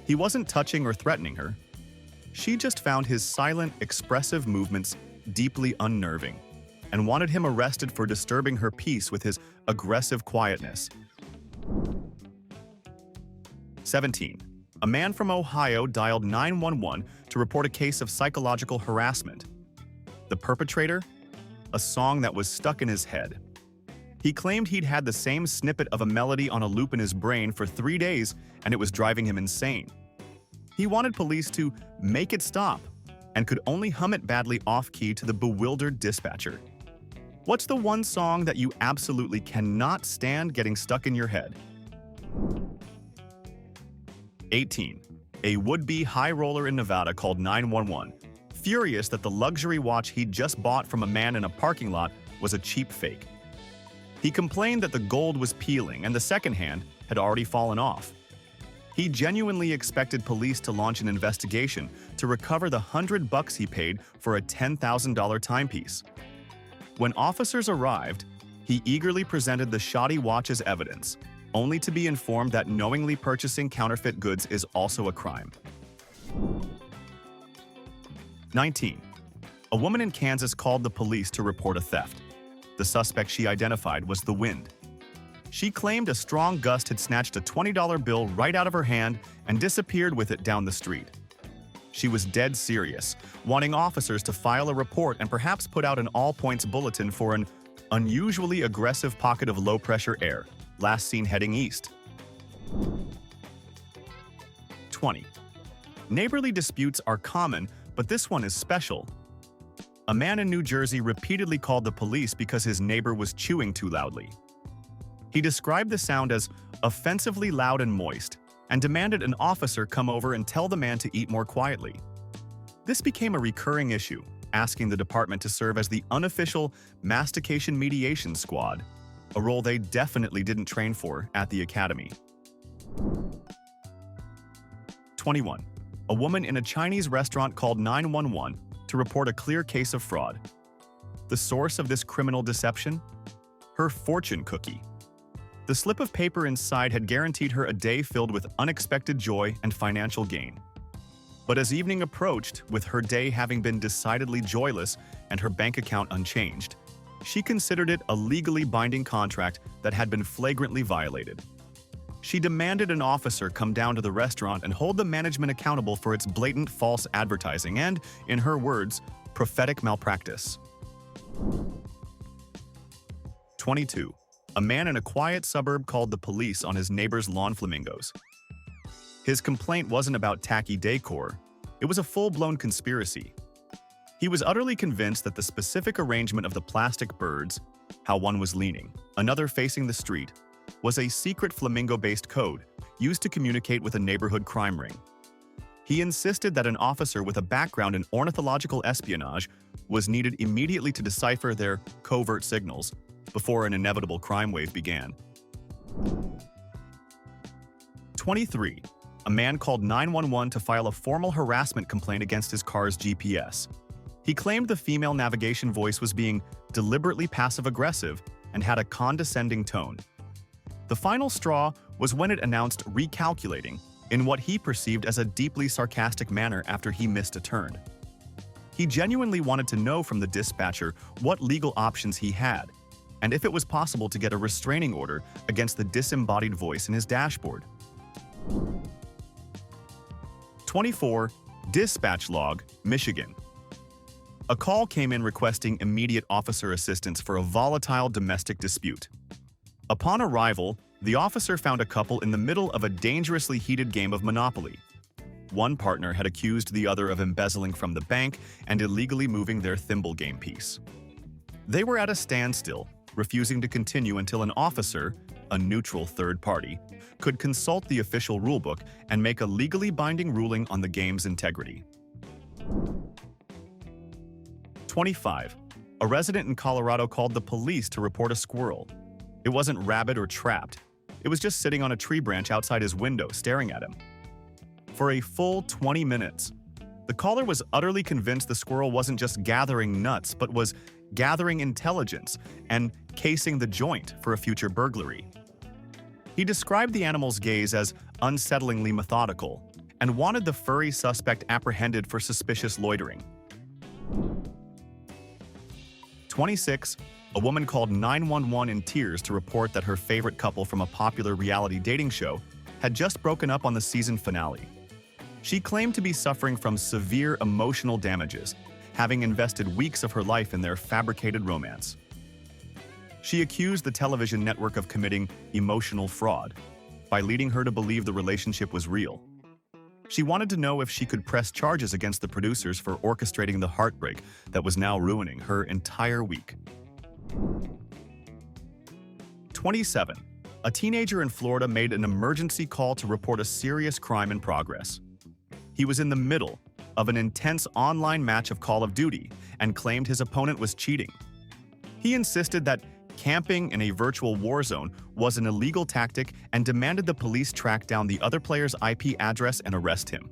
He wasn't touching or threatening her. She just found his silent, expressive movements deeply unnerving and wanted him arrested for disturbing her peace with his aggressive quietness. 17. A man from Ohio dialed 911 to report a case of psychological harassment. The perpetrator? A song that was stuck in his head. He claimed he'd had the same snippet of a melody on a loop in his brain for 3 days and it was driving him insane. He wanted police to make it stop and could only hum it badly off-key to the bewildered dispatcher. What's the one song that you absolutely cannot stand getting stuck in your head? 18. A would-be high roller in Nevada called 911 furious that the luxury watch he'd just bought from a man in a parking lot was a cheap fake. He complained that the gold was peeling and the second hand had already fallen off. He genuinely expected police to launch an investigation to recover the $100 he paid for a $10,000 timepiece. When officers arrived, he eagerly presented the shoddy watch as evidence, only to be informed that knowingly purchasing counterfeit goods is also a crime. 19. A woman in Kansas called the police to report a theft. The suspect she identified was the wind. She claimed a strong gust had snatched a $20 bill right out of her hand and disappeared with it down the street. She was dead serious, wanting officers to file a report and perhaps put out an all-points bulletin for an unusually aggressive pocket of low-pressure air, last seen heading east. 20. Neighborly disputes are common, but this one is special. A man in New Jersey repeatedly called the police because his neighbor was chewing too loudly. He described the sound as offensively loud and moist, and demanded an officer come over and tell the man to eat more quietly. This became a recurring issue, asking the department to serve as the unofficial mastication mediation squad, a role they definitely didn't train for at the academy. 21. A woman in a Chinese restaurant called 911 to report a clear case of fraud. The source of this criminal deception? Her fortune cookie. The slip of paper inside had guaranteed her a day filled with unexpected joy and financial gain. But as evening approached, with her day having been decidedly joyless and her bank account unchanged, she considered it a legally binding contract that had been flagrantly violated. She demanded an officer come down to the restaurant and hold the management accountable for its blatant false advertising and, in her words, prophetic malpractice. 22. A man in a quiet suburb called the police on his neighbor's lawn flamingos. His complaint wasn't about tacky decor, it was a full-blown conspiracy. He was utterly convinced that the specific arrangement of the plastic birds, how one was leaning, another facing the street, was a secret flamingo-based code used to communicate with a neighborhood crime ring. He insisted that an officer with a background in ornithological espionage was needed immediately to decipher their covert signals before an inevitable crime wave began. 23. A man called 911 to file a formal harassment complaint against his car's GPS. He claimed the female navigation voice was being deliberately passive-aggressive and had a condescending tone. The final straw was when it announced recalculating in what he perceived as a deeply sarcastic manner after he missed a turn. He genuinely wanted to know from the dispatcher what legal options he had, and if it was possible to get a restraining order against the disembodied voice in his dashboard. 24. Dispatch log, Michigan. A call came in requesting immediate officer assistance for a volatile domestic dispute. Upon arrival, the officer found a couple in the middle of a dangerously heated game of Monopoly. One partner had accused the other of embezzling from the bank and illegally moving their thimble game piece. They were at a standstill, refusing to continue until an officer, a neutral third party, could consult the official rulebook and make a legally binding ruling on the game's integrity. 25. A resident in Colorado called the police to report a squirrel. It wasn't rabid or trapped. It was just sitting on a tree branch outside his window, staring at him. For a full 20 minutes, the caller was utterly convinced the squirrel wasn't just gathering nuts, but was gathering intelligence and casing the joint for a future burglary. He described the animal's gaze as unsettlingly methodical and wanted the furry suspect apprehended for suspicious loitering. 26. A woman called 911 in tears to report that her favorite couple from a popular reality dating show had just broken up on the season finale. She claimed to be suffering from severe emotional damages, having invested weeks of her life in their fabricated romance. She accused the television network of committing emotional fraud by leading her to believe the relationship was real. She wanted to know if she could press charges against the producers for orchestrating the heartbreak that was now ruining her entire week. 27. A teenager in Florida made an emergency call to report a serious crime in progress. He was in the middle of an intense online match of Call of Duty and claimed his opponent was cheating. He insisted that camping in a virtual war zone was an illegal tactic and demanded the police track down the other player's IP address and arrest him.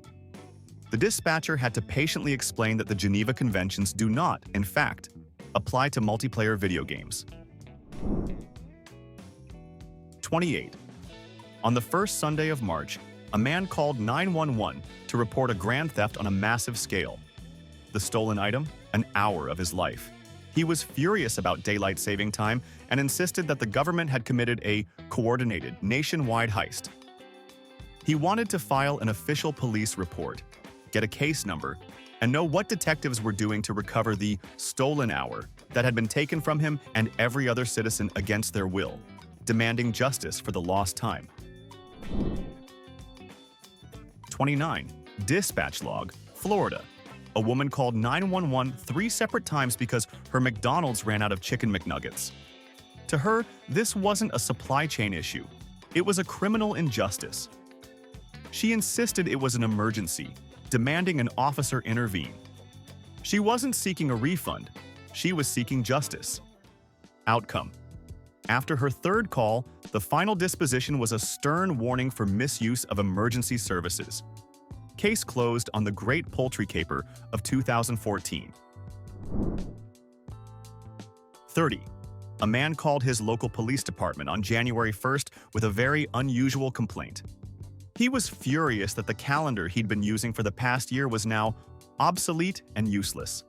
The dispatcher had to patiently explain that the Geneva Conventions do not, in fact, apply to multiplayer video games. 28. On the first Sunday of March, a man called 911 to report a grand theft on a massive scale. The stolen item? An hour of his life. He was furious about daylight saving time and insisted that the government had committed a coordinated, nationwide heist. He wanted to file an official police report, get a case number, and know what detectives were doing to recover the stolen hour that had been taken from him and every other citizen against their will, demanding justice for the lost time. 29. Dispatch log, Florida. A woman called 911 3 separate times because her McDonald's ran out of chicken McNuggets. To her, this wasn't a supply chain issue. It was a criminal injustice. She insisted it was an emergency, demanding an officer intervene. She wasn't seeking a refund. She was seeking justice. Outcome. After her third call, the final disposition was a stern warning for misuse of emergency services. Case closed on the Great Poultry Caper of 2014. 30. A man called his local police department on January 1st with a very unusual complaint. He was furious that the calendar he'd been using for the past year was now obsolete and useless.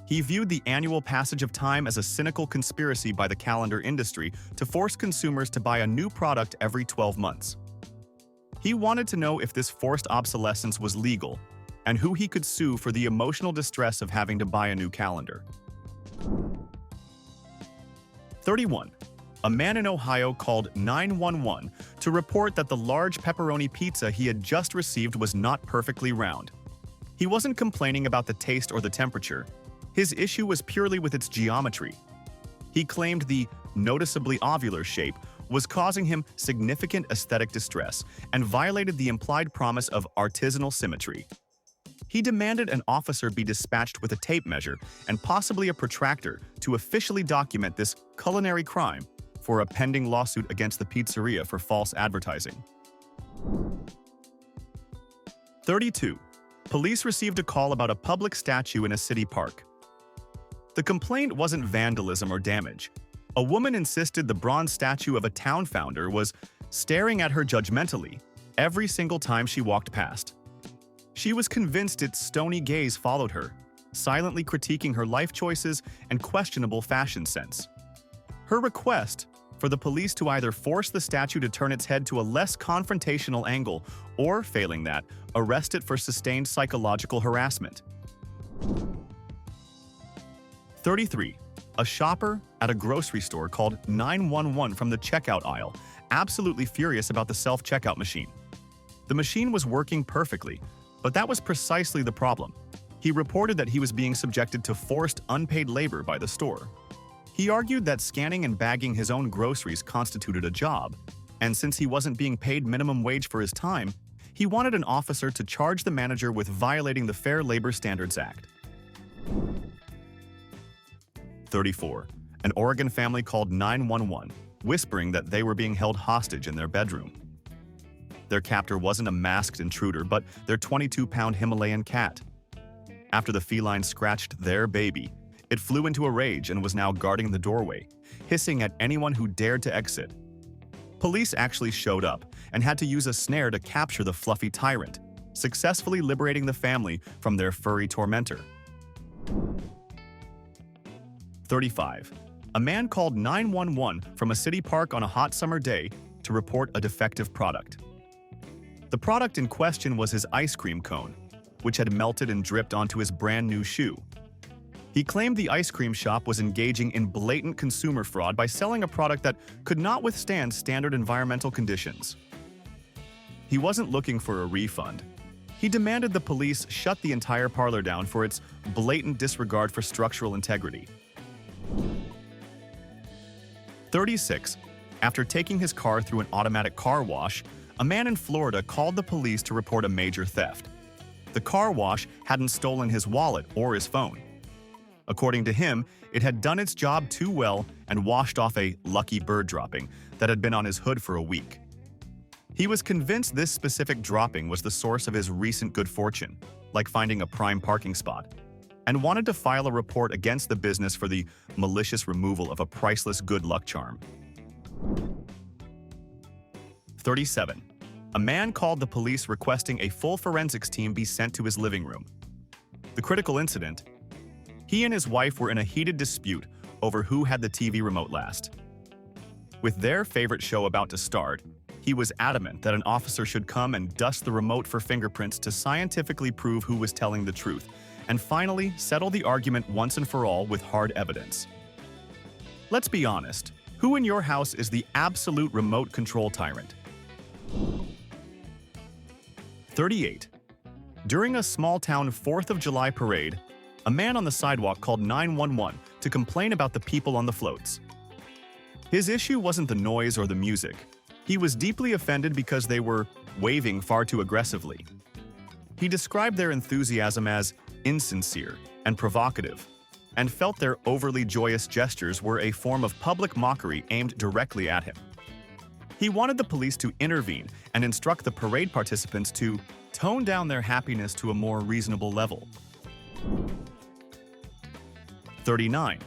He viewed the annual passage of time as a cynical conspiracy by the calendar industry to force consumers to buy a new product every 12 months. He wanted to know if this forced obsolescence was legal and who he could sue for the emotional distress of having to buy a new calendar. 31. A man in Ohio called 911 to report that the large pepperoni pizza he had just received was not perfectly round. He wasn't complaining about the taste or the temperature. His issue was purely with its geometry. He claimed the noticeably ovular shape was causing him significant aesthetic distress and violated the implied promise of artisanal symmetry. He demanded an officer be dispatched with a tape measure and possibly a protractor to officially document this culinary crime for a pending lawsuit against the pizzeria for false advertising. 32. Police received a call about a public statue in a city park. The complaint wasn't vandalism or damage. A woman insisted the bronze statue of a town founder was staring at her judgmentally every single time she walked past. She was convinced its stony gaze followed her, silently critiquing her life choices and questionable fashion sense. Her request for the police to either force the statue to turn its head to a less confrontational angle or, failing that, arrest it for sustained psychological harassment. 33. A shopper at a grocery store called 911 from the checkout aisle, absolutely furious about the self-checkout machine. The machine was working perfectly, but that was precisely the problem. He reported that he was being subjected to forced unpaid labor by the store. He argued that scanning and bagging his own groceries constituted a job, and since he wasn't being paid minimum wage for his time, he wanted an officer to charge the manager with violating the Fair Labor Standards Act. 34. An Oregon family called 911, whispering that they were being held hostage in their bedroom. Their captor wasn't a masked intruder, but their 22-pound Himalayan cat. After the feline scratched their baby, it flew into a rage and was now guarding the doorway, hissing at anyone who dared to exit. Police actually showed up and had to use a snare to capture the fluffy tyrant, successfully liberating the family from their furry tormentor. 35. A man called 911 from a city park on a hot summer day to report a defective product. The product in question was his ice cream cone, which had melted and dripped onto his brand new shoe. He claimed the ice cream shop was engaging in blatant consumer fraud by selling a product that could not withstand standard environmental conditions. He wasn't looking for a refund. He demanded the police shut the entire parlor down for its blatant disregard for structural integrity. 36. After taking his car through an automatic car wash, a man in Florida called the police to report a major theft. The car wash hadn't stolen his wallet or his phone. According to him, it had done its job too well and washed off a lucky bird dropping that had been on his hood for a week. He was convinced this specific dropping was the source of his recent good fortune, like finding a prime parking spot, and wanted to file a report against the business for the malicious removal of a priceless good luck charm. 37. A man called the police requesting a full forensics team be sent to his living room. The critical incident: he and his wife were in a heated dispute over who had the TV remote last. With their favorite show about to start, he was adamant that an officer should come and dust the remote for fingerprints to scientifically prove who was telling the truth, and finally settle the argument once and for all with hard evidence. Let's be honest, who in your house is the absolute remote control tyrant? 38. During a small-town 4th of July parade, a man on the sidewalk called 911 to complain about the people on the floats. His issue wasn't the noise or the music. He was deeply offended because they were waving far too aggressively. He described their enthusiasm as insincere and provocative, and felt their overly joyous gestures were a form of public mockery aimed directly at him. He wanted the police to intervene and instruct the parade participants to tone down their happiness to a more reasonable level. 39.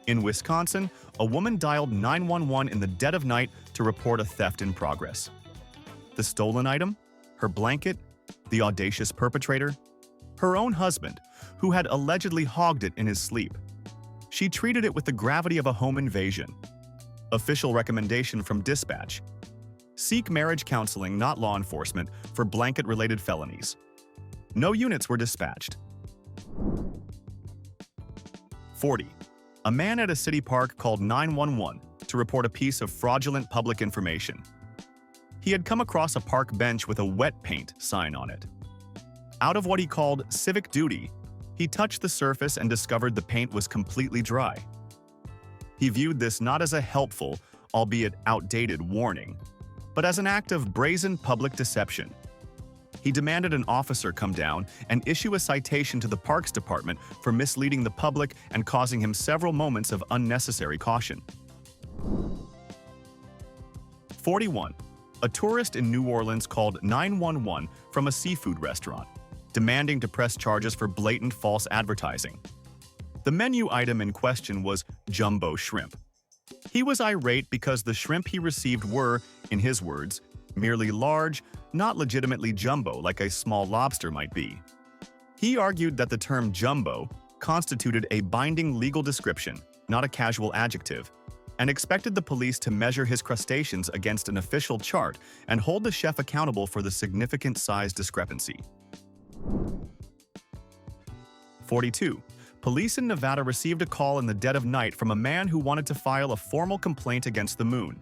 In Wisconsin, a woman dialed 911 in the dead of night to report a theft in progress. The stolen item? Her blanket? The audacious perpetrator? Her own husband, who had allegedly hogged it in his sleep. She treated it with the gravity of a home invasion. Official recommendation from dispatch: seek marriage counseling, not law enforcement, for blanket-related felonies. No units were dispatched. 40. A man at a city park called 911 to report a piece of fraudulent public information. He had come across a park bench with a wet paint sign on it. Out of what he called civic duty, he touched the surface and discovered the paint was completely dry. He viewed this not as a helpful, albeit outdated, warning, but as an act of brazen public deception. He demanded an officer come down and issue a citation to the Parks Department for misleading the public and causing him several moments of unnecessary caution. 41. A tourist in New Orleans called 911 from a seafood restaurant, demanding to press charges for blatant false advertising. The menu item in question was jumbo shrimp. He was irate because the shrimp he received were, in his words, merely large, not legitimately jumbo like a small lobster might be. He argued that the term jumbo constituted a binding legal description, not a casual adjective, and expected the police to measure his crustaceans against an official chart and hold the chef accountable for the significant size discrepancy. 42. Police in Nevada received a call in the dead of night from a man who wanted to file a formal complaint against the moon.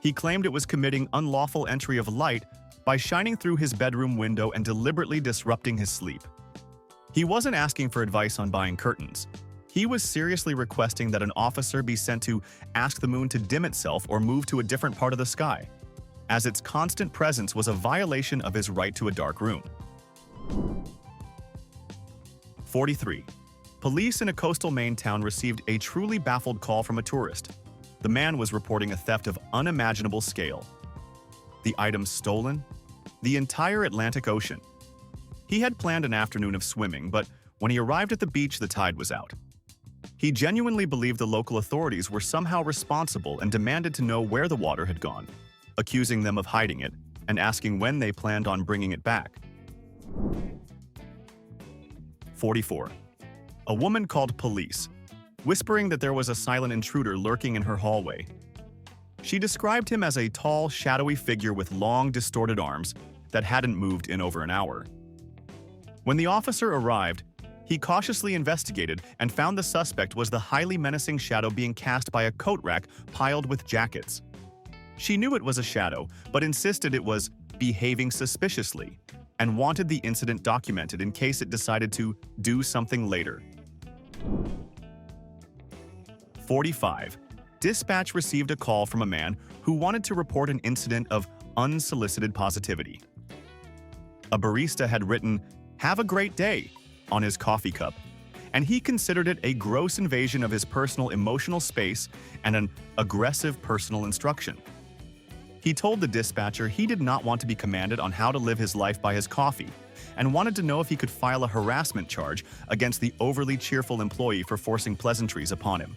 He claimed it was committing unlawful entry of light by shining through his bedroom window and deliberately disrupting his sleep. He wasn't asking for advice on buying curtains. He was seriously requesting that an officer be sent to ask the moon to dim itself or move to a different part of the sky, as its constant presence was a violation of his right to a dark room. 43. Police in a coastal Maine town received a truly baffled call from a tourist. The man was reporting a theft of unimaginable scale. The items stolen? The entire Atlantic Ocean. He had planned an afternoon of swimming, but when he arrived at the beach, the tide was out. He genuinely believed the local authorities were somehow responsible and demanded to know where the water had gone, accusing them of hiding it and asking when they planned on bringing it back. 44. A woman called police, whispering that there was a silent intruder lurking in her hallway. She described him as a tall, shadowy figure with long, distorted arms that hadn't moved in over an hour. When the officer arrived, he cautiously investigated and found the suspect was the highly menacing shadow being cast by a coat rack piled with jackets. She knew it was a shadow, but insisted it was behaving suspiciously and wanted the incident documented in case it decided to do something later. 45. Dispatch received a call from a man who wanted to report an incident of unsolicited positivity. A barista had written, "Have a great day" on his coffee cup, and he considered it a gross invasion of his personal emotional space and an aggressive personal instruction. He told the dispatcher he did not want to be commanded on how to live his life by his coffee, and wanted to know if he could file a harassment charge against the overly cheerful employee for forcing pleasantries upon him.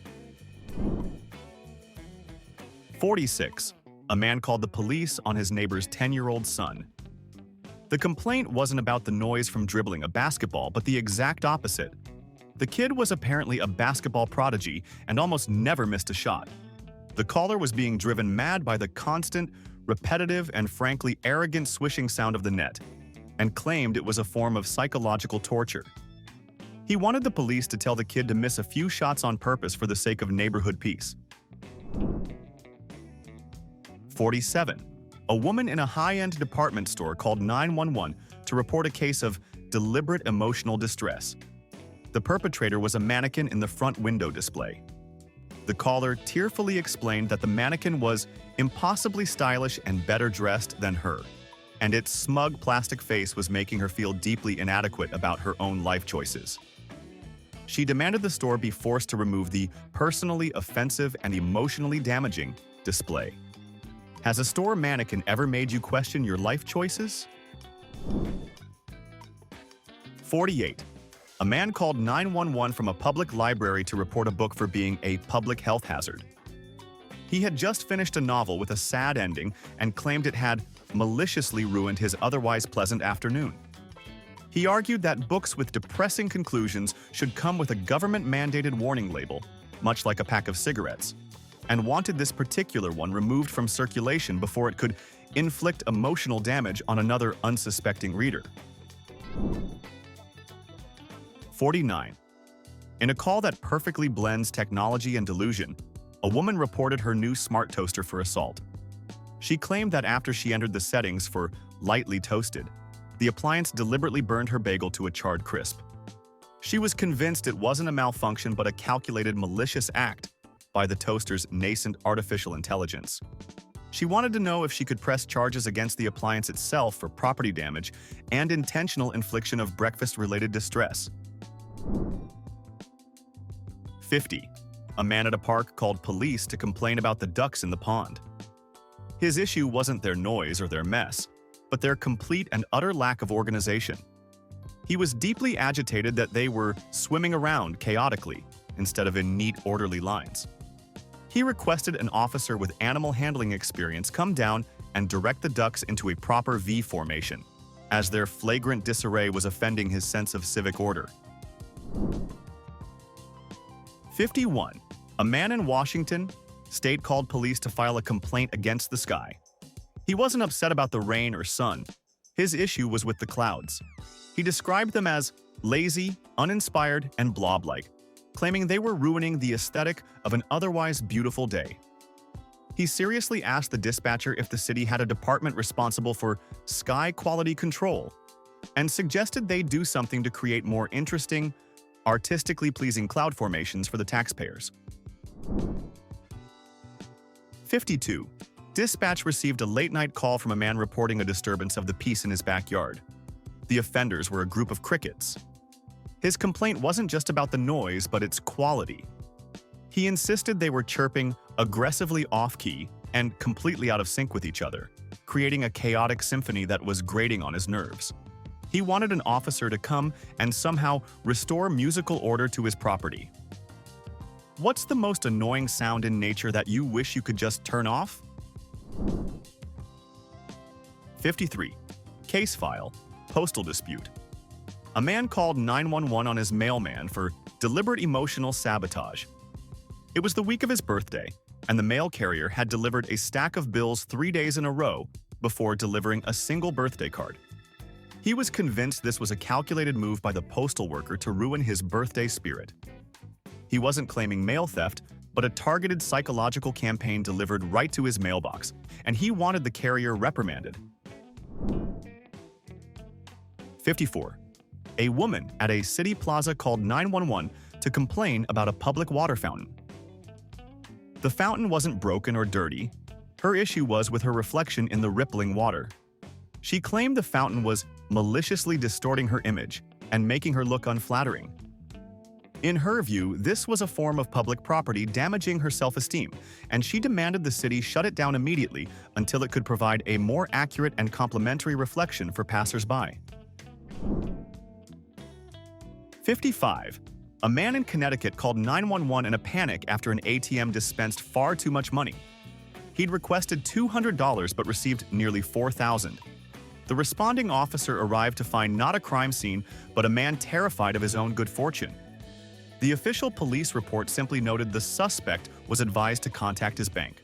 46. A man called the police on his neighbor's 10-year-old son. The complaint wasn't about the noise from dribbling a basketball, but the exact opposite. The kid was apparently a basketball prodigy and almost never missed a shot. The caller was being driven mad by the constant, repetitive, and frankly arrogant swishing sound of the net, and claimed it was a form of psychological torture. He wanted the police to tell the kid to miss a few shots on purpose for the sake of neighborhood peace. 47. A woman in a high-end department store called 911 to report a case of deliberate emotional distress. The perpetrator was a mannequin in the front window display. The caller tearfully explained that the mannequin was impossibly stylish and better dressed than her, and its smug plastic face was making her feel deeply inadequate about her own life choices. She demanded the store be forced to remove the personally offensive and emotionally damaging display. Has a store mannequin ever made you question your life choices? 48. A man called 911 from a public library to report a book for being a public health hazard. He had just finished a novel with a sad ending and claimed it had maliciously ruined his otherwise pleasant afternoon. He argued that books with depressing conclusions should come with a government-mandated warning label, much like a pack of cigarettes, and wanted this particular one removed from circulation before it could inflict emotional damage on another unsuspecting reader. 49. In a call that perfectly blends technology and delusion, a woman reported her new smart toaster for assault. She claimed that after she entered the settings for lightly toasted, the appliance deliberately burned her bagel to a charred crisp. She was convinced it wasn't a malfunction but a calculated malicious act by the toaster's nascent artificial intelligence. She wanted to know if she could press charges against the appliance itself for property damage and intentional infliction of breakfast-related distress. 50. A man at a park called police to complain about the ducks in the pond. His issue wasn't their noise or their mess, but their complete and utter lack of organization. He was deeply agitated that they were swimming around chaotically instead of in neat, orderly lines. He requested an officer with animal handling experience come down and direct the ducks into a proper V formation, as their flagrant disarray was offending his sense of civic order. 51. A man in Washington state called police to file a complaint against the sky. He wasn't upset about the rain or sun. His issue was with the clouds. He described them as lazy, uninspired, and blob-like, claiming they were ruining the aesthetic of an otherwise beautiful day. He seriously asked the dispatcher if the city had a department responsible for sky quality control, and suggested they do something to create more interesting, artistically pleasing cloud formations for the taxpayers. 52. Dispatch received a late-night call from a man reporting a disturbance of the peace in his backyard. The offenders were a group of crickets. His complaint wasn't just about the noise, but its quality. He insisted they were chirping aggressively off-key and completely out of sync with each other, creating a chaotic symphony that was grating on his nerves. He wanted an officer to come and somehow restore musical order to his property. What's the most annoying sound in nature that you wish you could just turn off? 53. Case file: postal dispute. A man called 911 on his mailman for deliberate emotional sabotage. It was the week of his birthday, and the mail carrier had delivered a stack of bills 3 days in a row before delivering a single birthday card. He was convinced this was a calculated move by the postal worker to ruin his birthday spirit. He wasn't claiming mail theft, but a targeted psychological campaign delivered right to his mailbox, and he wanted the carrier reprimanded. 54. A woman at a city plaza called 911 to complain about a public water fountain. The fountain wasn't broken or dirty. Her issue was with her reflection in the rippling water. She claimed the fountain was maliciously distorting her image and making her look unflattering. In her view, this was a form of public property damaging her self-esteem, and she demanded the city shut it down immediately until it could provide a more accurate and complimentary reflection for passers-by. 55. A man in Connecticut called 911 in a panic after an ATM dispensed far too much money. He'd requested $200 but received nearly $4,000. The responding officer arrived to find not a crime scene, but a man terrified of his own good fortune. The official police report simply noted the suspect was advised to contact his bank.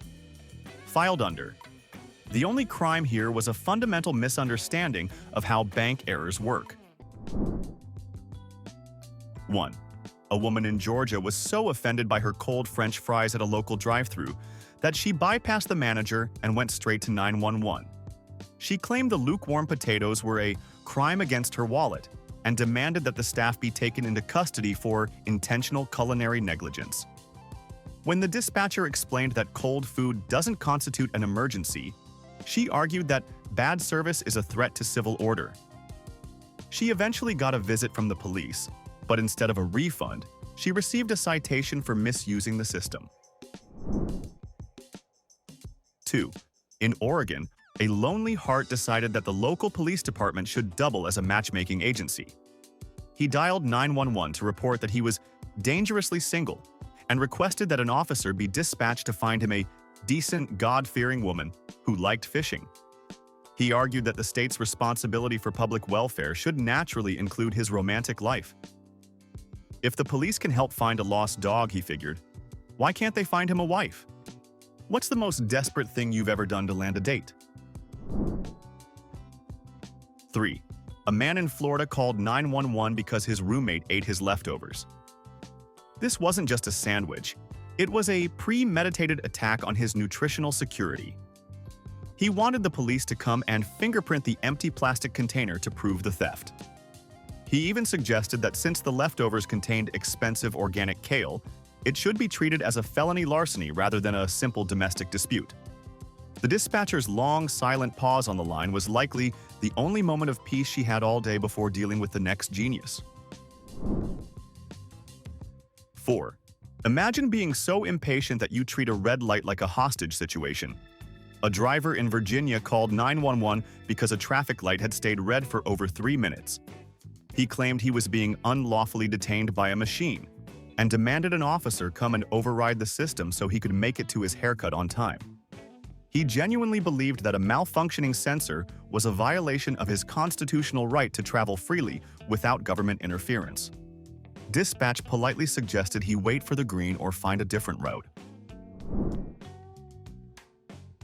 Filed under. The only crime here was a fundamental misunderstanding of how bank errors work. 1. A woman in Georgia was so offended by her cold French fries at a local drive-thru that she bypassed the manager and went straight to 911. She claimed the lukewarm potatoes were a crime against her wallet and demanded that the staff be taken into custody for intentional culinary negligence. When the dispatcher explained that cold food doesn't constitute an emergency, she argued that bad service is a threat to civil order. She eventually got a visit from the police, but instead of a refund, she received a citation for misusing the system. 2. In Oregon, a lonely heart decided that the local police department should double as a matchmaking agency. He dialed 911 to report that he was dangerously single and requested that an officer be dispatched to find him a decent, God-fearing woman who liked fishing. He argued that the state's responsibility for public welfare should naturally include his romantic life. If the police can help find a lost dog, he figured, why can't they find him a wife? What's the most desperate thing you've ever done to land a date? 3. A man in Florida called 911 because his roommate ate his leftovers. This wasn't just a sandwich. It was a premeditated attack on his nutritional security. He wanted the police to come and fingerprint the empty plastic container to prove the theft. He even suggested that since the leftovers contained expensive organic kale, it should be treated as a felony larceny rather than a simple domestic dispute. The dispatcher's long, silent pause on the line was likely the only moment of peace she had all day before dealing with the next genius. 4. Imagine being so impatient that you treat a red light like a hostage situation. A driver in Virginia called 911 because a traffic light had stayed red for over 3 minutes. He claimed he was being unlawfully detained by a machine and demanded an officer come and override the system so he could make it to his haircut on time. He genuinely believed that a malfunctioning sensor was a violation of his constitutional right to travel freely without government interference. Dispatch politely suggested he wait for the green or find a different route.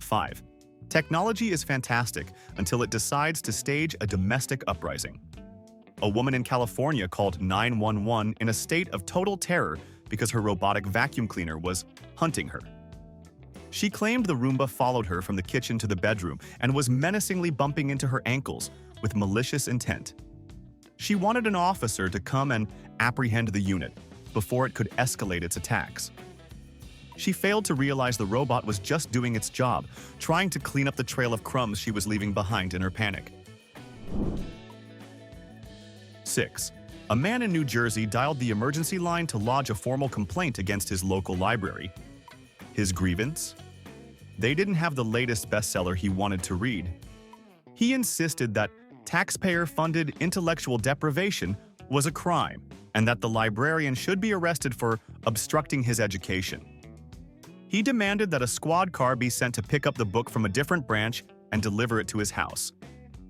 5. Technology is fantastic until it decides to stage a domestic uprising. A woman in California called 911 in a state of total terror because her robotic vacuum cleaner was hunting her. She claimed the Roomba followed her from the kitchen to the bedroom and was menacingly bumping into her ankles with malicious intent. She wanted an officer to come and apprehend the unit before it could escalate its attacks. She failed to realize the robot was just doing its job, trying to clean up the trail of crumbs she was leaving behind in her panic. 6. A man in New Jersey dialed the emergency line to lodge a formal complaint against his local library. His grievance? They didn't have the latest bestseller he wanted to read. He insisted that taxpayer-funded intellectual deprivation was a crime and that the librarian should be arrested for obstructing his education. He demanded that a squad car be sent to pick up the book from a different branch and deliver it to his house,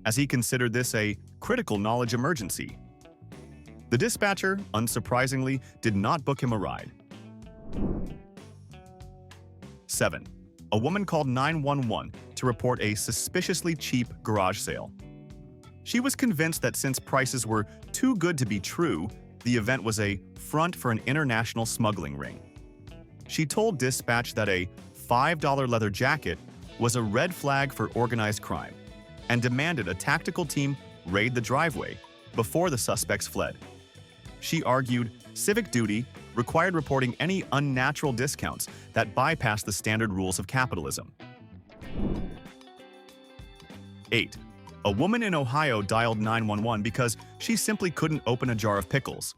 as he considered this a critical knowledge emergency. The dispatcher, unsurprisingly, did not book him a ride. 7. A woman called 911 to report a suspiciously cheap garage sale. She was convinced that since prices were too good to be true, the event was a front for an international smuggling ring. She told dispatch that a $5 leather jacket was a red flag for organized crime and demanded a tactical team raid the driveway before the suspects fled. She argued civic duty required reporting any unnatural discounts that bypassed the standard rules of capitalism. 8. A woman in Ohio dialed 911 because she simply couldn't open a jar of pickles.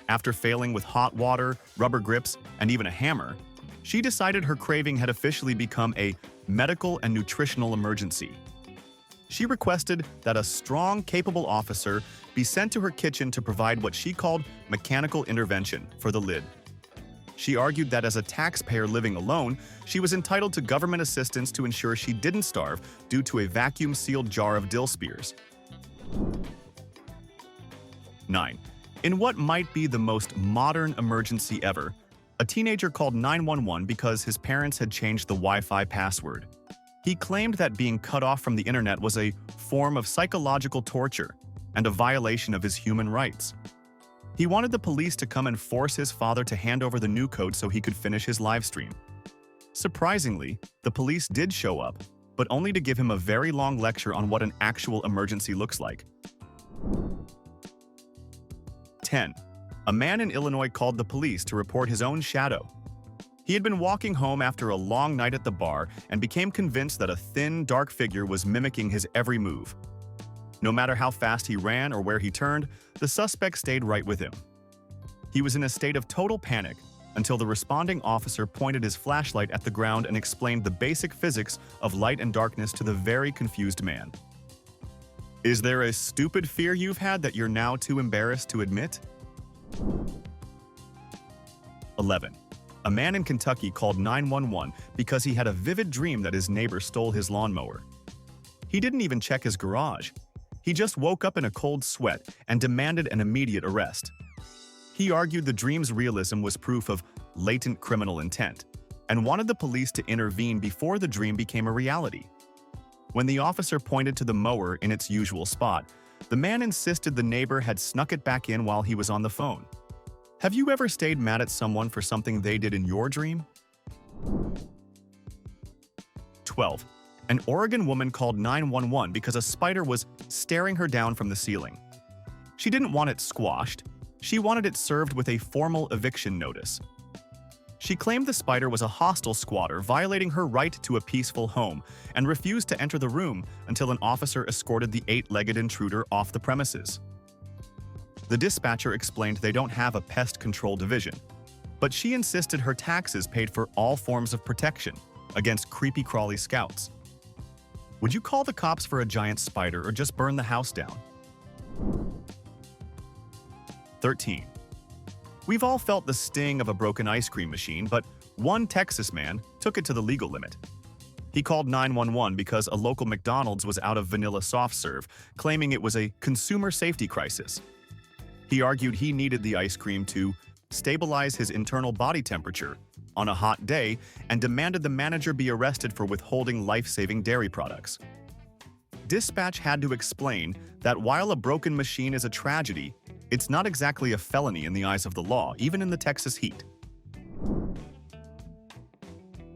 After failing with hot water, rubber grips, and even a hammer, she decided her craving had officially become a medical and nutritional emergency. She requested that a strong, capable officer be sent to her kitchen to provide what she called mechanical intervention for the lid. She argued that as a taxpayer living alone, she was entitled to government assistance to ensure she didn't starve due to a vacuum-sealed jar of dill spears. 9. In what might be the most modern emergency ever, a teenager called 911 because his parents had changed the Wi-Fi password. He claimed that being cut off from the internet was a form of psychological torture and a violation of his human rights. He wanted the police to come and force his father to hand over the new code so he could finish his live stream. Surprisingly, the police did show up, but only to give him a very long lecture on what an actual emergency looks like. 10. A man in Illinois called the police to report his own shadow. He had been walking home after a long night at the bar and became convinced that a thin, dark figure was mimicking his every move. No matter how fast he ran or where he turned, the suspect stayed right with him. He was in a state of total panic until the responding officer pointed his flashlight at the ground and explained the basic physics of light and darkness to the very confused man. Is there a stupid fear you've had that you're now too embarrassed to admit? 11. A man in Kentucky called 911 because he had a vivid dream that his neighbor stole his lawnmower. He didn't even check his garage. He just woke up in a cold sweat and demanded an immediate arrest. He argued the dream's realism was proof of latent criminal intent and wanted the police to intervene before the dream became a reality. When the officer pointed to the mower in its usual spot, the man insisted the neighbor had snuck it back in while he was on the phone. Have you ever stayed mad at someone for something they did in your dream? 12. An Oregon woman called 911 because a spider was staring her down from the ceiling. She didn't want it squashed. She wanted it served with a formal eviction notice. She claimed the spider was a hostile squatter violating her right to a peaceful home and refused to enter the room until an officer escorted the 8-legged intruder off the premises. The dispatcher explained they don't have a pest control division, but she insisted her taxes paid for all forms of protection against creepy-crawly scouts. Would you call the cops for a giant spider or just burn the house down? 13. We've all felt the sting of a broken ice cream machine, but one Texas man took it to the legal limit. He called 911 because a local McDonald's was out of vanilla soft serve, claiming it was a consumer safety crisis. He argued he needed the ice cream to stabilize his internal body temperature on a hot day and demanded the manager be arrested for withholding life-saving dairy products. Dispatch had to explain that while a broken machine is a tragedy, it's not exactly a felony in the eyes of the law, even in the Texas heat.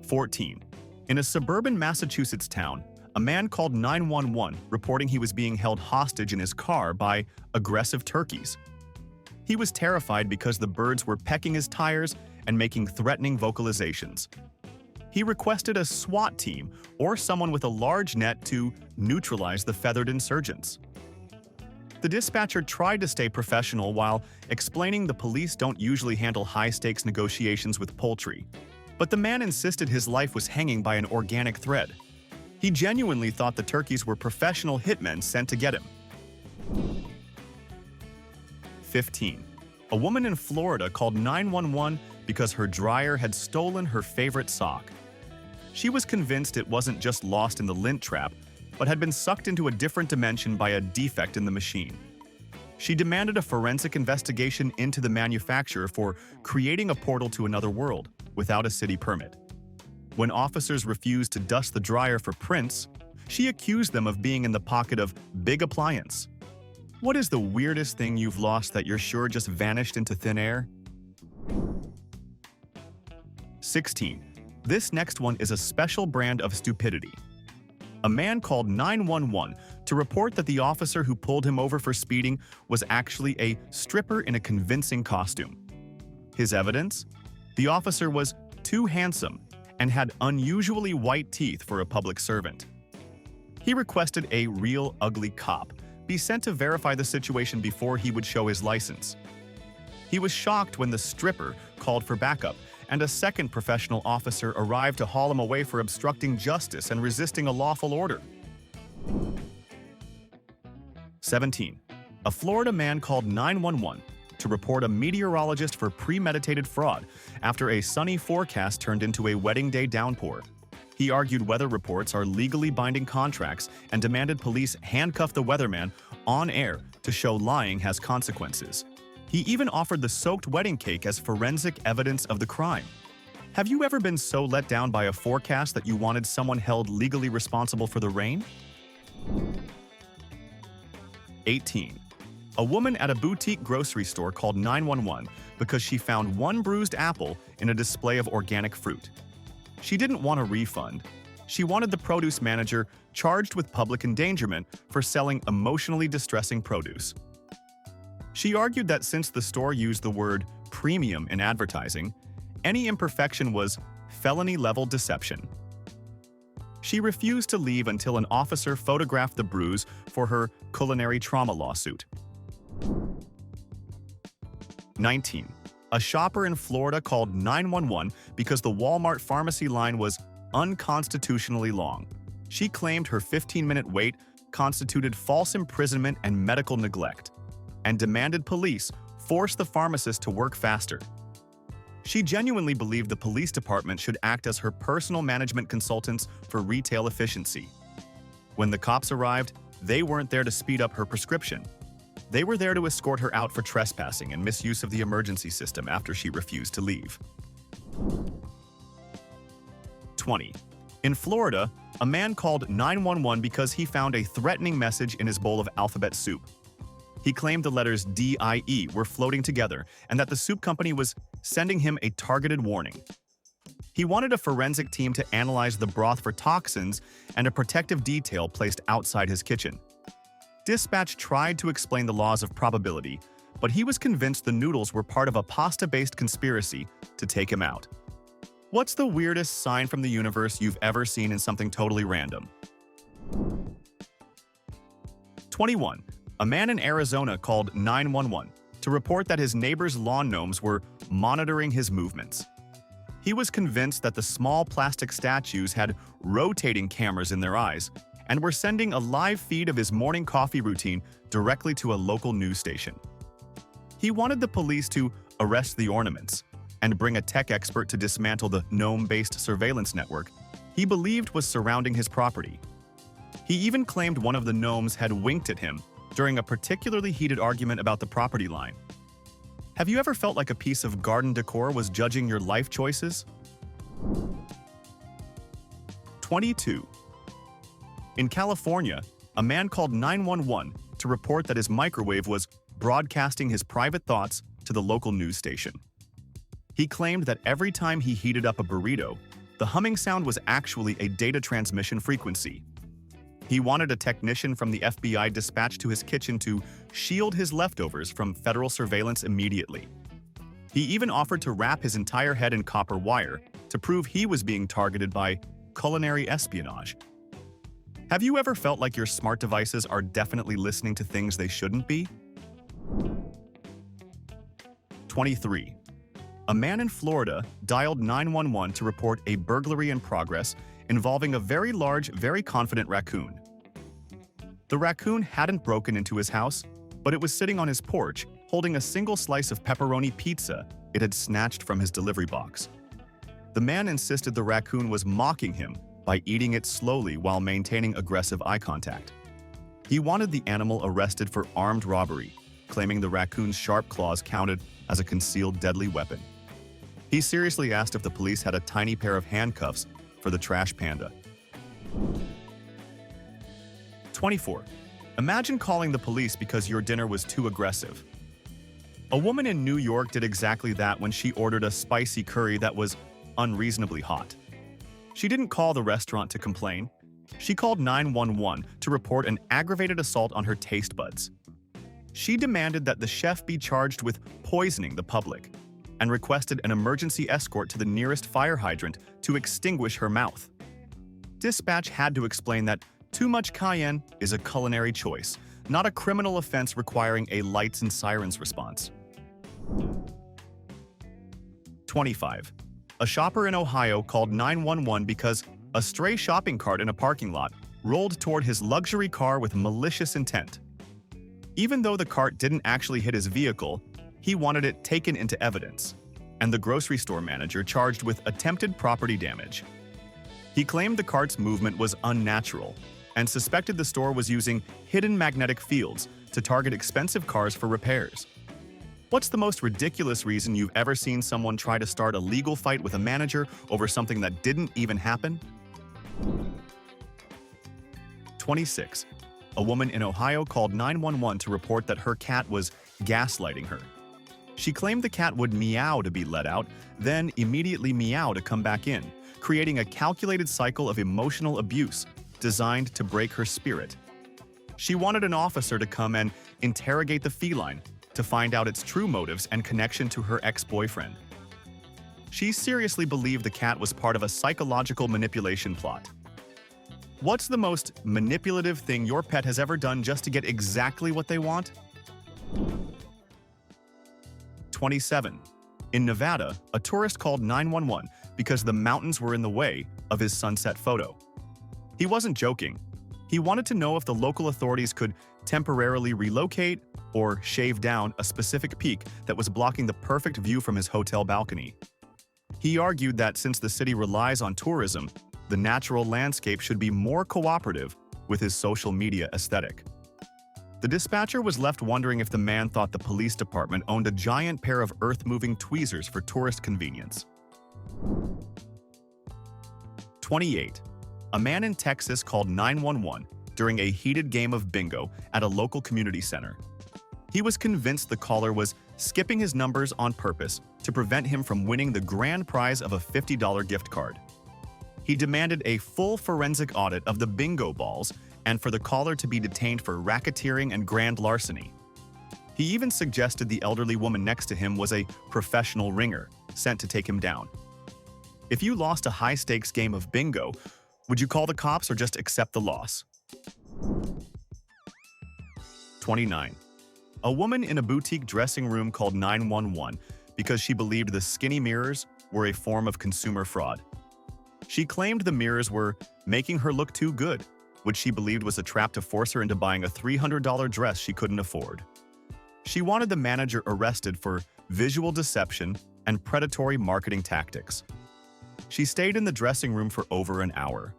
14. In a suburban Massachusetts town, a man called 911 reporting he was being held hostage in his car by aggressive turkeys. He was terrified because the birds were pecking his tires and making threatening vocalizations. He requested a SWAT team or someone with a large net to neutralize the feathered insurgents. The dispatcher tried to stay professional while explaining the police don't usually handle high-stakes negotiations with poultry, but the man insisted his life was hanging by an organic thread. He genuinely thought the turkeys were professional hitmen sent to get him. 15. A woman in Florida called 911 because her dryer had stolen her favorite sock. She was convinced it wasn't just lost in the lint trap, but had been sucked into a different dimension by a defect in the machine. She demanded a forensic investigation into the manufacturer for creating a portal to another world without a city permit. When officers refused to dust the dryer for prints, she accused them of being in the pocket of big appliance. What is the weirdest thing you've lost that you're sure just vanished into thin air? 16. This next one is a special brand of stupidity. A man called 911 to report that the officer who pulled him over for speeding was actually a stripper in a convincing costume. His evidence? The officer was too handsome and had unusually white teeth for a public servant. He requested a real ugly cop be sent to verify the situation before he would show his license. He was shocked when the stripper called for backup, and a second professional officer arrived to haul him away for obstructing justice and resisting a lawful order. 17. A Florida man called 911 to report a meteorologist for premeditated fraud after a sunny forecast turned into a wedding day downpour. He argued weather reports are legally binding contracts and demanded police handcuff the weatherman on air to show lying has consequences. He even offered the soaked wedding cake as forensic evidence of the crime. Have you ever been so let down by a forecast that you wanted someone held legally responsible for the rain? 18. A woman at a boutique grocery store called 911 because she found one bruised apple in a display of organic fruit. She didn't want a refund. She wanted the produce manager charged with public endangerment for selling emotionally distressing produce. She argued that since the store used the word premium in advertising, any imperfection was felony-level deception. She refused to leave until an officer photographed the bruise for her culinary trauma lawsuit. 19. A shopper in Florida called 911 because the Walmart pharmacy line was unconstitutionally long. She claimed her 15-minute wait constituted false imprisonment and medical neglect, and demanded police force the pharmacist to work faster. She genuinely believed the police department should act as her personal management consultants for retail efficiency. When the cops arrived, they weren't there to speed up her prescription. They were there to escort her out for trespassing and misuse of the emergency system after she refused to leave. 20. In Florida, a man called 911 because he found a threatening message in his bowl of alphabet soup. He claimed the letters DIE were floating together and that the soup company was sending him a targeted warning. He wanted a forensic team to analyze the broth for toxins and a protective detail placed outside his kitchen. Dispatch tried to explain the laws of probability, but he was convinced the noodles were part of a pasta-based conspiracy to take him out. What's the weirdest sign from the universe you've ever seen in something totally random? 21. A man in Arizona called 911 to report that his neighbor's lawn gnomes were monitoring his movements. He was convinced that the small plastic statues had rotating cameras in their eyes and were sending a live feed of his morning coffee routine directly to a local news station. He wanted the police to arrest the ornaments and bring a tech expert to dismantle the gnome-based surveillance network he believed was surrounding his property. He even claimed one of the gnomes had winked at him during a particularly heated argument about the property line. Have you ever felt like a piece of garden decor was judging your life choices? 22. In California, a man called 911 to report that his microwave was broadcasting his private thoughts to the local news station. He claimed that every time he heated up a burrito, the humming sound was actually a data transmission frequency. He wanted a technician from the FBI dispatched to his kitchen to shield his leftovers from federal surveillance immediately. He even offered to wrap his entire head in copper wire to prove he was being targeted by culinary espionage. Have you ever felt like your smart devices are definitely listening to things they shouldn't be? 23. A man in Florida dialed 911 to report a burglary in progress involving a very large, very confident raccoon. The raccoon hadn't broken into his house, but it was sitting on his porch, holding a single slice of pepperoni pizza it had snatched from his delivery box. The man insisted the raccoon was mocking him by eating it slowly while maintaining aggressive eye contact. He wanted the animal arrested for armed robbery, claiming the raccoon's sharp claws counted as a concealed deadly weapon. He seriously asked if the police had a tiny pair of handcuffs for the trash panda. 24. Imagine calling the police because your dinner was too aggressive. A woman in New York did exactly that when she ordered a spicy curry that was unreasonably hot. She didn't call the restaurant to complain. She called 911 to report an aggravated assault on her taste buds. She demanded that the chef be charged with poisoning the public and requested an emergency escort to the nearest fire hydrant to extinguish her mouth. Dispatch had to explain that Too much cayenne is a culinary choice, not a criminal offense requiring a lights and sirens response. 25. A shopper in Ohio called 911 because a stray shopping cart in a parking lot rolled toward his luxury car with malicious intent. Even though the cart didn't actually hit his vehicle, he wanted it taken into evidence, and the grocery store manager charged with attempted property damage. He claimed the cart's movement was unnatural and suspected the store was using hidden magnetic fields to target expensive cars for repairs. What's the most ridiculous reason you've ever seen someone try to start a legal fight with a manager over something that didn't even happen? 26. A woman in Ohio called 911 to report that her cat was gaslighting her. She claimed the cat would meow to be let out, then immediately meow to come back in, creating a calculated cycle of emotional abuse designed to break her spirit. She wanted an officer to come and interrogate the feline to find out its true motives and connection to her ex-boyfriend. She seriously believed the cat was part of a psychological manipulation plot. What's the most manipulative thing your pet has ever done just to get exactly what they want? 27. In Nevada, a tourist called 911 because the mountains were in the way of his sunset photo. He wasn't joking. He wanted to know if the local authorities could temporarily relocate or shave down a specific peak that was blocking the perfect view from his hotel balcony. He argued that since the city relies on tourism, the natural landscape should be more cooperative with his social media aesthetic. The dispatcher was left wondering if the man thought the police department owned a giant pair of earth-moving tweezers for tourist convenience. 28. A man in Texas called 911 during a heated game of bingo at a local community center. He was convinced the caller was skipping his numbers on purpose to prevent him from winning the grand prize of a $50 gift card. He demanded a full forensic audit of the bingo balls and for the caller to be detained for racketeering and grand larceny. He even suggested the elderly woman next to him was a professional ringer sent to take him down. If you lost a high-stakes game of bingo, would you call the cops or just accept the loss? 29. A woman in a boutique dressing room called 911 because she believed the skinny mirrors were a form of consumer fraud. She claimed the mirrors were making her look too good, which she believed was a trap to force her into buying a $300 dress she couldn't afford. She wanted the manager arrested for visual deception and predatory marketing tactics. She stayed in the dressing room for over an hour,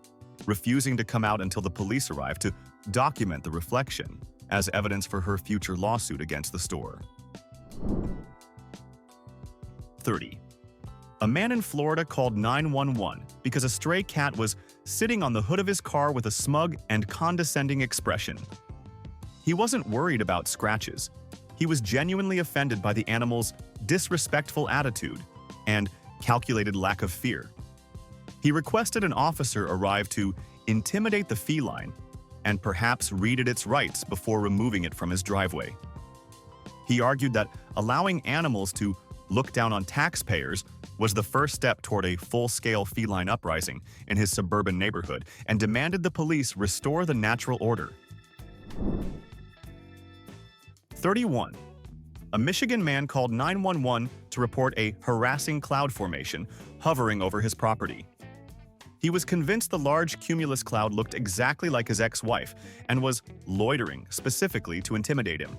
refusing to come out until the police arrived to document the reflection as evidence for her future lawsuit against the store. 30. A man in Florida called 911 because a stray cat was sitting on the hood of his car with a smug and condescending expression. He wasn't worried about scratches. He was genuinely offended by the animal's disrespectful attitude and calculated lack of fear. He requested an officer arrive to intimidate the feline and perhaps read it its rights before removing it from his driveway. He argued that allowing animals to look down on taxpayers was the first step toward a full-scale feline uprising in his suburban neighborhood and demanded the police restore the natural order. 31. A Michigan man called 911 to report a harassing cloud formation hovering over his property. He was convinced the large cumulus cloud looked exactly like his ex-wife and was loitering specifically to intimidate him.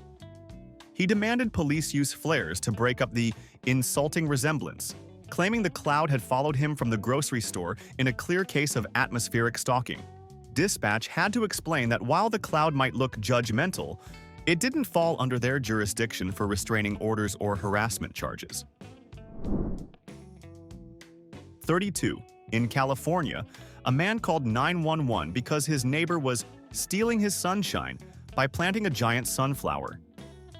He demanded police use flares to break up the insulting resemblance, claiming the cloud had followed him from the grocery store in a clear case of atmospheric stalking. Dispatch had to explain that while the cloud might look judgmental, it didn't fall under their jurisdiction for restraining orders or harassment charges. 32. In California, a man called 911 because his neighbor was stealing his sunshine by planting a giant sunflower.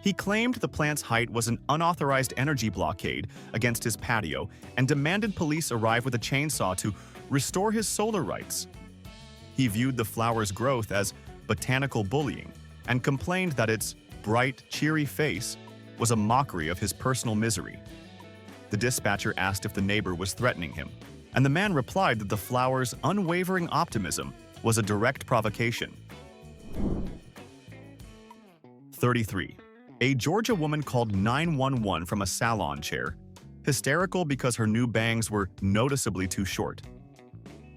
He claimed the plant's height was an unauthorized energy blockade against his patio and demanded police arrive with a chainsaw to restore his solar rights. He viewed the flower's growth as botanical bullying and complained that its bright, cheery face was a mockery of his personal misery. The dispatcher asked if the neighbor was threatening him, and the man replied that the flower's unwavering optimism was a direct provocation. 33. A Georgia woman called 911 from a salon chair, hysterical because her new bangs were noticeably too short.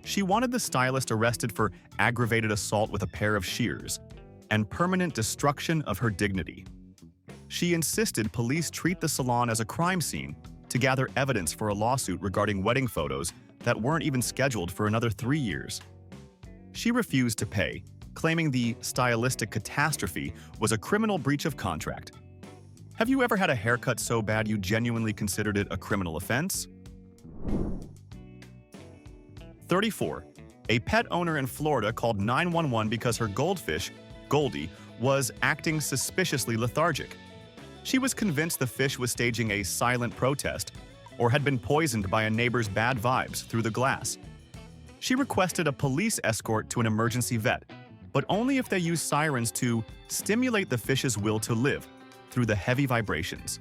She wanted the stylist arrested for aggravated assault with a pair of shears and permanent destruction of her dignity. She insisted police treat the salon as a crime scene to gather evidence for a lawsuit regarding wedding photos that weren't even scheduled for another 3 years. She refused to pay, claiming the stylistic catastrophe was a criminal breach of contract. Have you ever had a haircut so bad you genuinely considered it a criminal offense? 34. A pet owner in Florida called 911 because her goldfish, Goldie, was acting suspiciously lethargic. She was convinced the fish was staging a silent protest or had been poisoned by a neighbor's bad vibes through the glass. She requested a police escort to an emergency vet, but only if they used sirens to stimulate the fish's will to live through the heavy vibrations.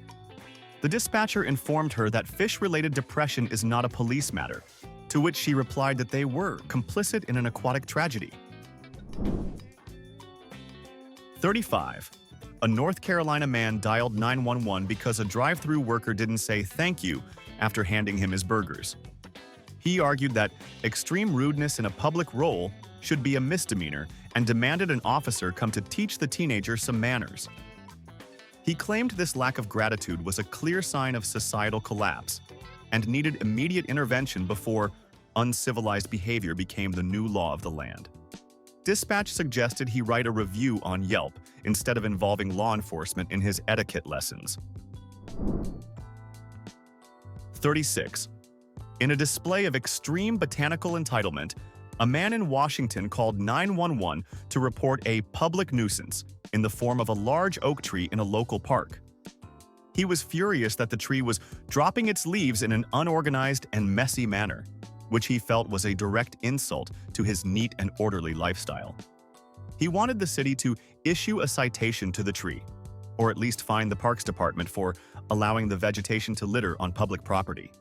The dispatcher informed her that fish-related depression is not a police matter, to which she replied that they were complicit in an aquatic tragedy. 35. A North Carolina man dialed 911 because a drive-thru worker didn't say thank you after handing him his burgers. He argued that extreme rudeness in a public role should be a misdemeanor and demanded an officer come to teach the teenager some manners. He claimed this lack of gratitude was a clear sign of societal collapse and needed immediate intervention before uncivilized behavior became the new law of the land. Dispatch suggested he write a review on Yelp instead of involving law enforcement in his etiquette lessons. 36. In a display of extreme botanical entitlement, a man in Washington called 911 to report a public nuisance in the form of a large oak tree in a local park. He was furious that the tree was dropping its leaves in an unorganized and messy manner, which he felt was a direct insult to his neat and orderly lifestyle. He wanted the city to issue a citation to the tree, or at least fine the Parks Department for allowing the vegetation to litter on public property.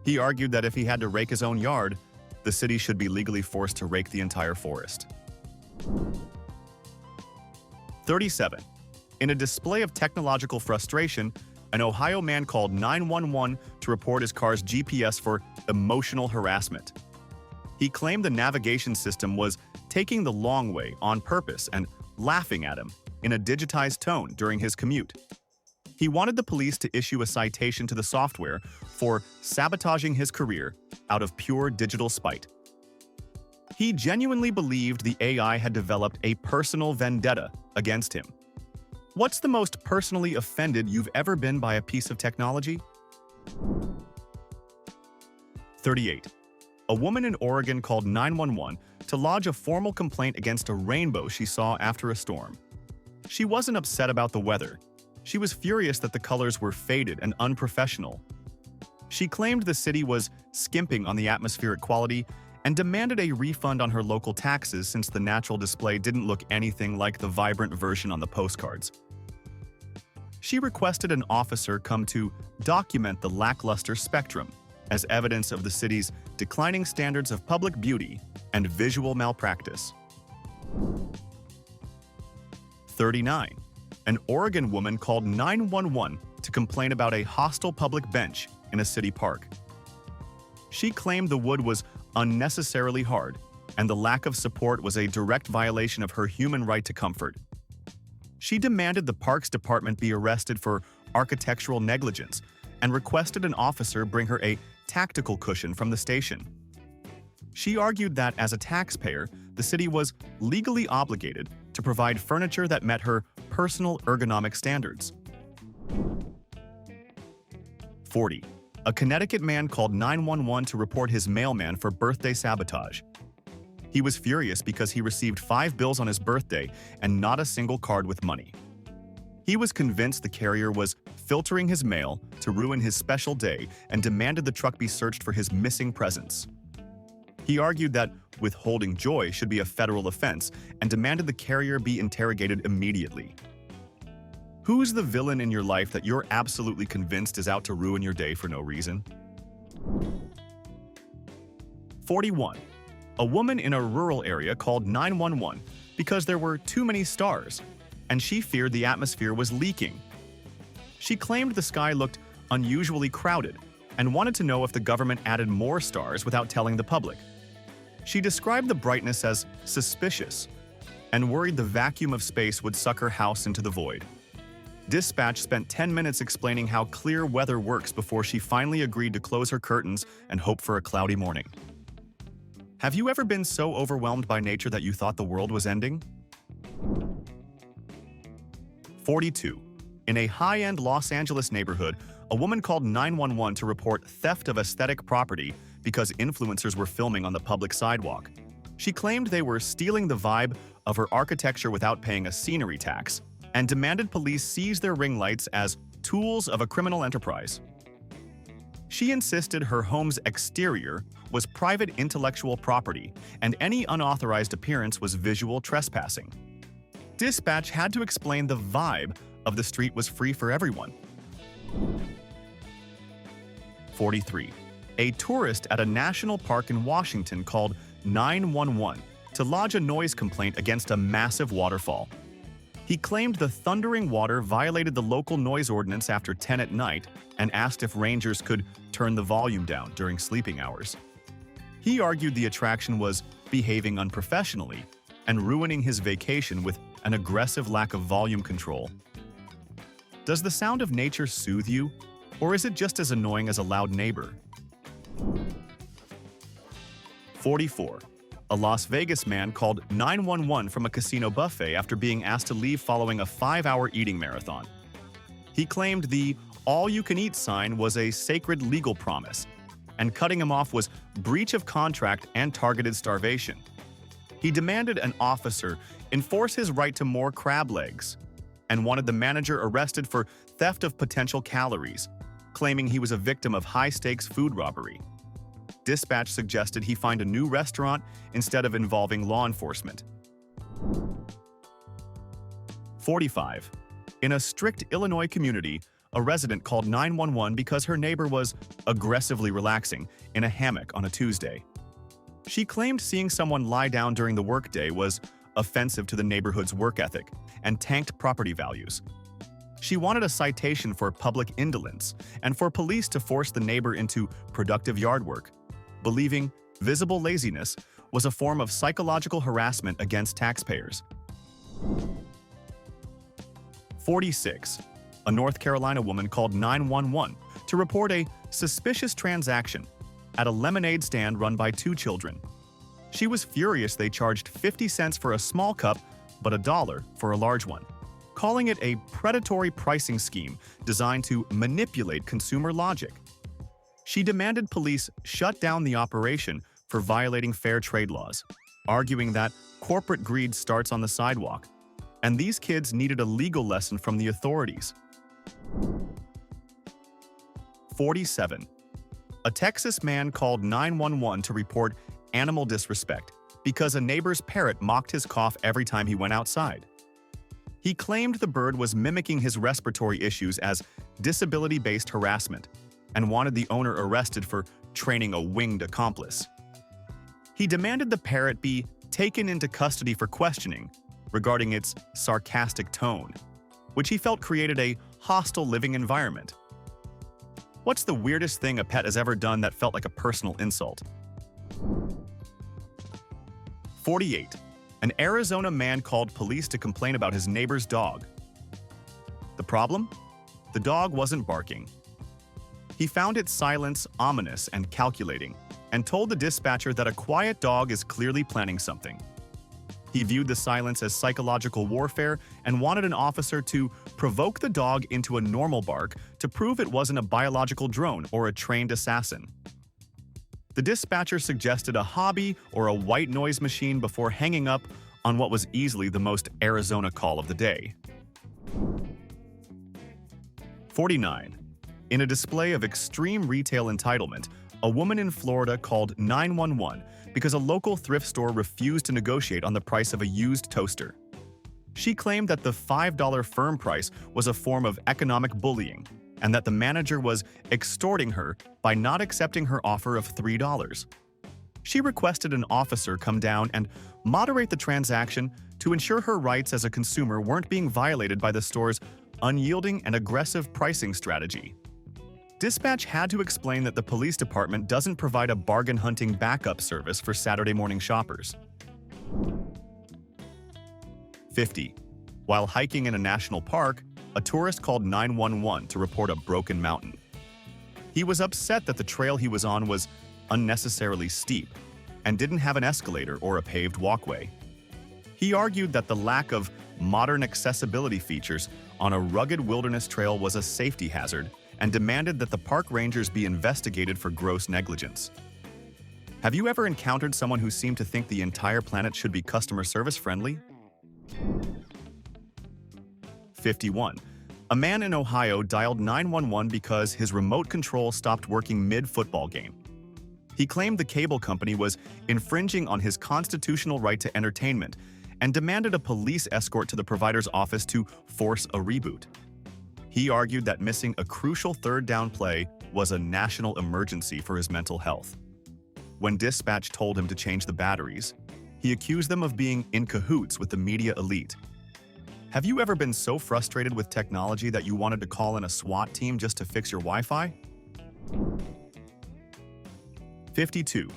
He argued that if he had to rake his own yard, the city should be legally forced to rake the entire forest. 37. In a display of technological frustration, an Ohio man called 911 to report his car's GPS for emotional harassment. He claimed the navigation system was taking the long way on purpose and laughing at him in a digitized tone during his commute. He wanted the police to issue a citation to the software for sabotaging his career out of pure digital spite. He genuinely believed the AI had developed a personal vendetta against him. What's the most personally offended you've ever been by a piece of technology? 38. A woman in Oregon called 911 to lodge a formal complaint against a rainbow she saw after a storm. She wasn't upset about the weather. She was furious that the colors were faded and unprofessional. She claimed the city was skimping on the atmospheric quality and demanded a refund on her local taxes since the natural display didn't look anything like the vibrant version on the postcards. She requested an officer come to document the lackluster spectrum as evidence of the city's declining standards of public beauty and visual malpractice. 39. An Oregon woman called 911 to complain about a hostile public bench in a city park. She claimed the wood was unnecessarily hard, and the lack of support was a direct violation of her human right to comfort. She demanded the Parks Department be arrested for architectural negligence and requested an officer bring her a tactical cushion from the station. She argued that as a taxpayer, the city was legally obligated to provide furniture that met her personal ergonomic standards. 40. A Connecticut man called 911 to report his mailman for birthday sabotage. He was furious because he received 5 bills on his birthday and not a single card with money. He was convinced the carrier was filtering his mail to ruin his special day and demanded the truck be searched for his missing presents. He argued that withholding joy should be a federal offense and demanded the carrier be interrogated immediately. Who's the villain in your life that you're absolutely convinced is out to ruin your day for no reason? 41. A woman in a rural area called 911 because there were too many stars, and she feared the atmosphere was leaking. She claimed the sky looked unusually crowded and wanted to know if the government added more stars without telling the public. She described the brightness as suspicious and worried the vacuum of space would suck her house into the void. Dispatch spent 10 minutes explaining how clear weather works before she finally agreed to close her curtains and hope for a cloudy morning. Have you ever been so overwhelmed by nature that you thought the world was ending? 42. In a high-end Los Angeles neighborhood, a woman called 911 to report theft of aesthetic property because influencers were filming on the public sidewalk. She claimed they were stealing the vibe of her architecture without paying a scenery tax, and demanded police seize their ring lights as tools of a criminal enterprise. She insisted her home's exterior was private intellectual property, and any unauthorized appearance was visual trespassing. Dispatch had to explain the vibe of the street was free for everyone. 43. A tourist at a national park in Washington called 911 to lodge a noise complaint against a massive waterfall. He claimed the thundering water violated the local noise ordinance after 10 at night and asked if rangers could turn the volume down during sleeping hours. He argued the attraction was behaving unprofessionally and ruining his vacation with an aggressive lack of volume control. Does the sound of nature soothe you, or is it just as annoying as a loud neighbor? 44. A Las Vegas man called 911 from a casino buffet after being asked to leave following a 5-hour eating marathon. He claimed the all-you-can-eat sign was a sacred legal promise, and cutting him off was breach of contract and targeted starvation. He demanded an officer enforce his right to more crab legs and wanted the manager arrested for theft of potential calories, claiming he was a victim of high-stakes food robbery. Dispatch suggested he find a new restaurant instead of involving law enforcement. 45. In a strict Illinois community, a resident called 911 because her neighbor was aggressively relaxing in a hammock on a Tuesday. She claimed seeing someone lie down during the workday was offensive to the neighborhood's work ethic and tanked property values. She wanted a citation for public indolence and for police to force the neighbor into productive yard work, believing visible laziness was a form of psychological harassment against taxpayers. 46. A North Carolina woman called 911 to report a suspicious transaction at a lemonade stand run by 2 children. She was furious they charged 50 cents for a small cup but $1 for a large one, calling it a predatory pricing scheme designed to manipulate consumer logic. She demanded police shut down the operation for violating fair trade laws, arguing that corporate greed starts on the sidewalk, and these kids needed a legal lesson from the authorities. 47. A Texas man called 911 to report animal disrespect because a neighbor's parrot mocked his cough every time he went outside. He claimed the bird was mimicking his respiratory issues as disability-based harassment and wanted the owner arrested for training a winged accomplice. He demanded the parrot be taken into custody for questioning regarding its sarcastic tone, which he felt created a hostile living environment. What's the weirdest thing a pet has ever done that felt like a personal insult? 48. An Arizona man called police to complain about his neighbor's dog. The problem? The dog wasn't barking. He found its silence ominous and calculating, and told the dispatcher that a quiet dog is clearly planning something. He viewed the silence as psychological warfare and wanted an officer to provoke the dog into a normal bark to prove it wasn't a biological drone or a trained assassin. The dispatcher suggested a hobby or a white noise machine before hanging up on what was easily the most Arizona call of the day. 49. In a display of extreme retail entitlement, a woman in Florida called 911 because a local thrift store refused to negotiate on the price of a used toaster. She claimed that the $5 firm price was a form of economic bullying and that the manager was extorting her by not accepting her offer of $3. She requested an officer come down and moderate the transaction to ensure her rights as a consumer weren't being violated by the store's unyielding and aggressive pricing strategy. Dispatch had to explain that the police department doesn't provide a bargain-hunting backup service for Saturday morning shoppers. 50. While hiking in a national park, a tourist called 911 to report a broken mountain. He was upset that the trail he was on was unnecessarily steep and didn't have an escalator or a paved walkway. He argued that the lack of modern accessibility features on a rugged wilderness trail was a safety hazard and demanded that the park rangers be investigated for gross negligence. Have you ever encountered someone who seemed to think the entire planet should be customer service friendly? 51. A man in Ohio dialed 911 because his remote control stopped working mid-football game. He claimed the cable company was infringing on his constitutional right to entertainment and demanded a police escort to the provider's office to force a reboot. He argued that missing a crucial third down play was a national emergency for his mental health. When dispatch told him to change the batteries, he accused them of being in cahoots with the media elite. Have you ever been so frustrated with technology that you wanted to call in a SWAT team just to fix your Wi-Fi? 52.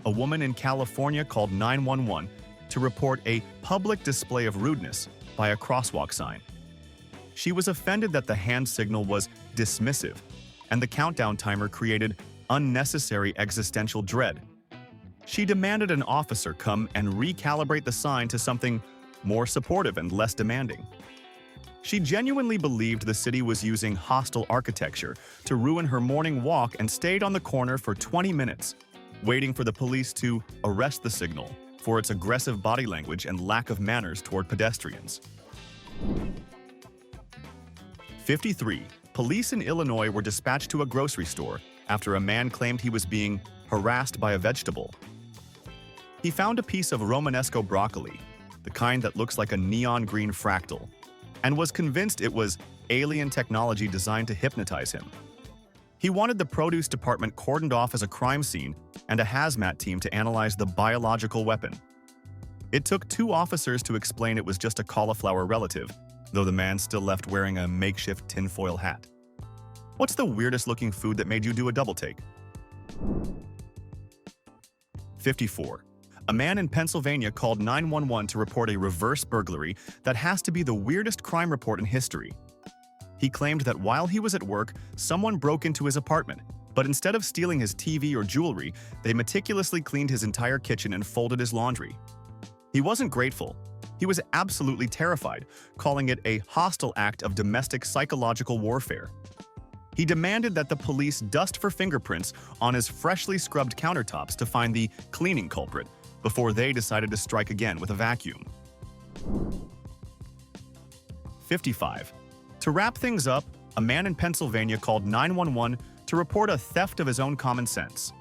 A woman in California called 911 to report a public display of rudeness by a crosswalk sign. She was offended that the hand signal was dismissive, and the countdown timer created unnecessary existential dread. She demanded an officer come and recalibrate the sign to something more supportive and less demanding. She genuinely believed the city was using hostile architecture to ruin her morning walk and stayed on the corner for 20 minutes, waiting for the police to arrest the signal for its aggressive body language and lack of manners toward pedestrians. 53. Police in Illinois were dispatched to a grocery store after a man claimed he was being harassed by a vegetable. He found a piece of Romanesco broccoli, the kind that looks like a neon green fractal, and was convinced it was alien technology designed to hypnotize him. He wanted the produce department cordoned off as a crime scene and a hazmat team to analyze the biological weapon. It took 2 officers to explain it was just a cauliflower relative, though the man still left wearing a makeshift tinfoil hat. What's the weirdest looking food that made you do a double take? 54. A man in Pennsylvania called 911 to report a reverse burglary that has to be the weirdest crime report in history. He claimed that while he was at work, someone broke into his apartment, but instead of stealing his TV or jewelry, they meticulously cleaned his entire kitchen and folded his laundry. He wasn't grateful. He was absolutely terrified, calling it a hostile act of domestic psychological warfare. He demanded that the police dust for fingerprints on his freshly scrubbed countertops to find the cleaning culprit, before they decided to strike again with a vacuum. 55. To wrap things up, a man in Pennsylvania called 911 to report a theft of his own common sense.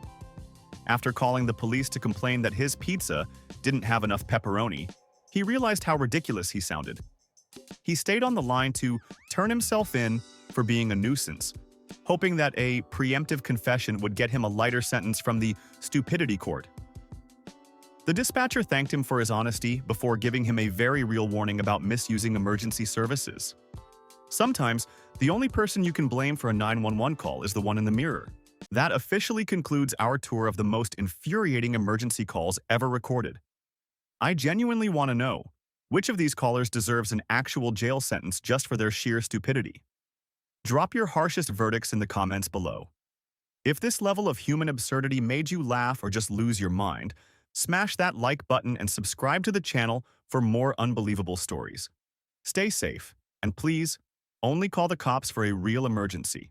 After calling the police to complain that his pizza didn't have enough pepperoni, he realized how ridiculous he sounded. He stayed on the line to turn himself in for being a nuisance, hoping that a preemptive confession would get him a lighter sentence from the stupidity court. The dispatcher thanked him for his honesty before giving him a very real warning about misusing emergency services. Sometimes, the only person you can blame for a 911 call is the one in the mirror. That officially concludes our tour of the most infuriating emergency calls ever recorded. I genuinely want to know, which of these callers deserves an actual jail sentence just for their sheer stupidity? Drop your harshest verdicts in the comments below. If this level of human absurdity made you laugh or just lose your mind, smash that like button and subscribe to the channel for more unbelievable stories. Stay safe, and please, only call the cops for a real emergency.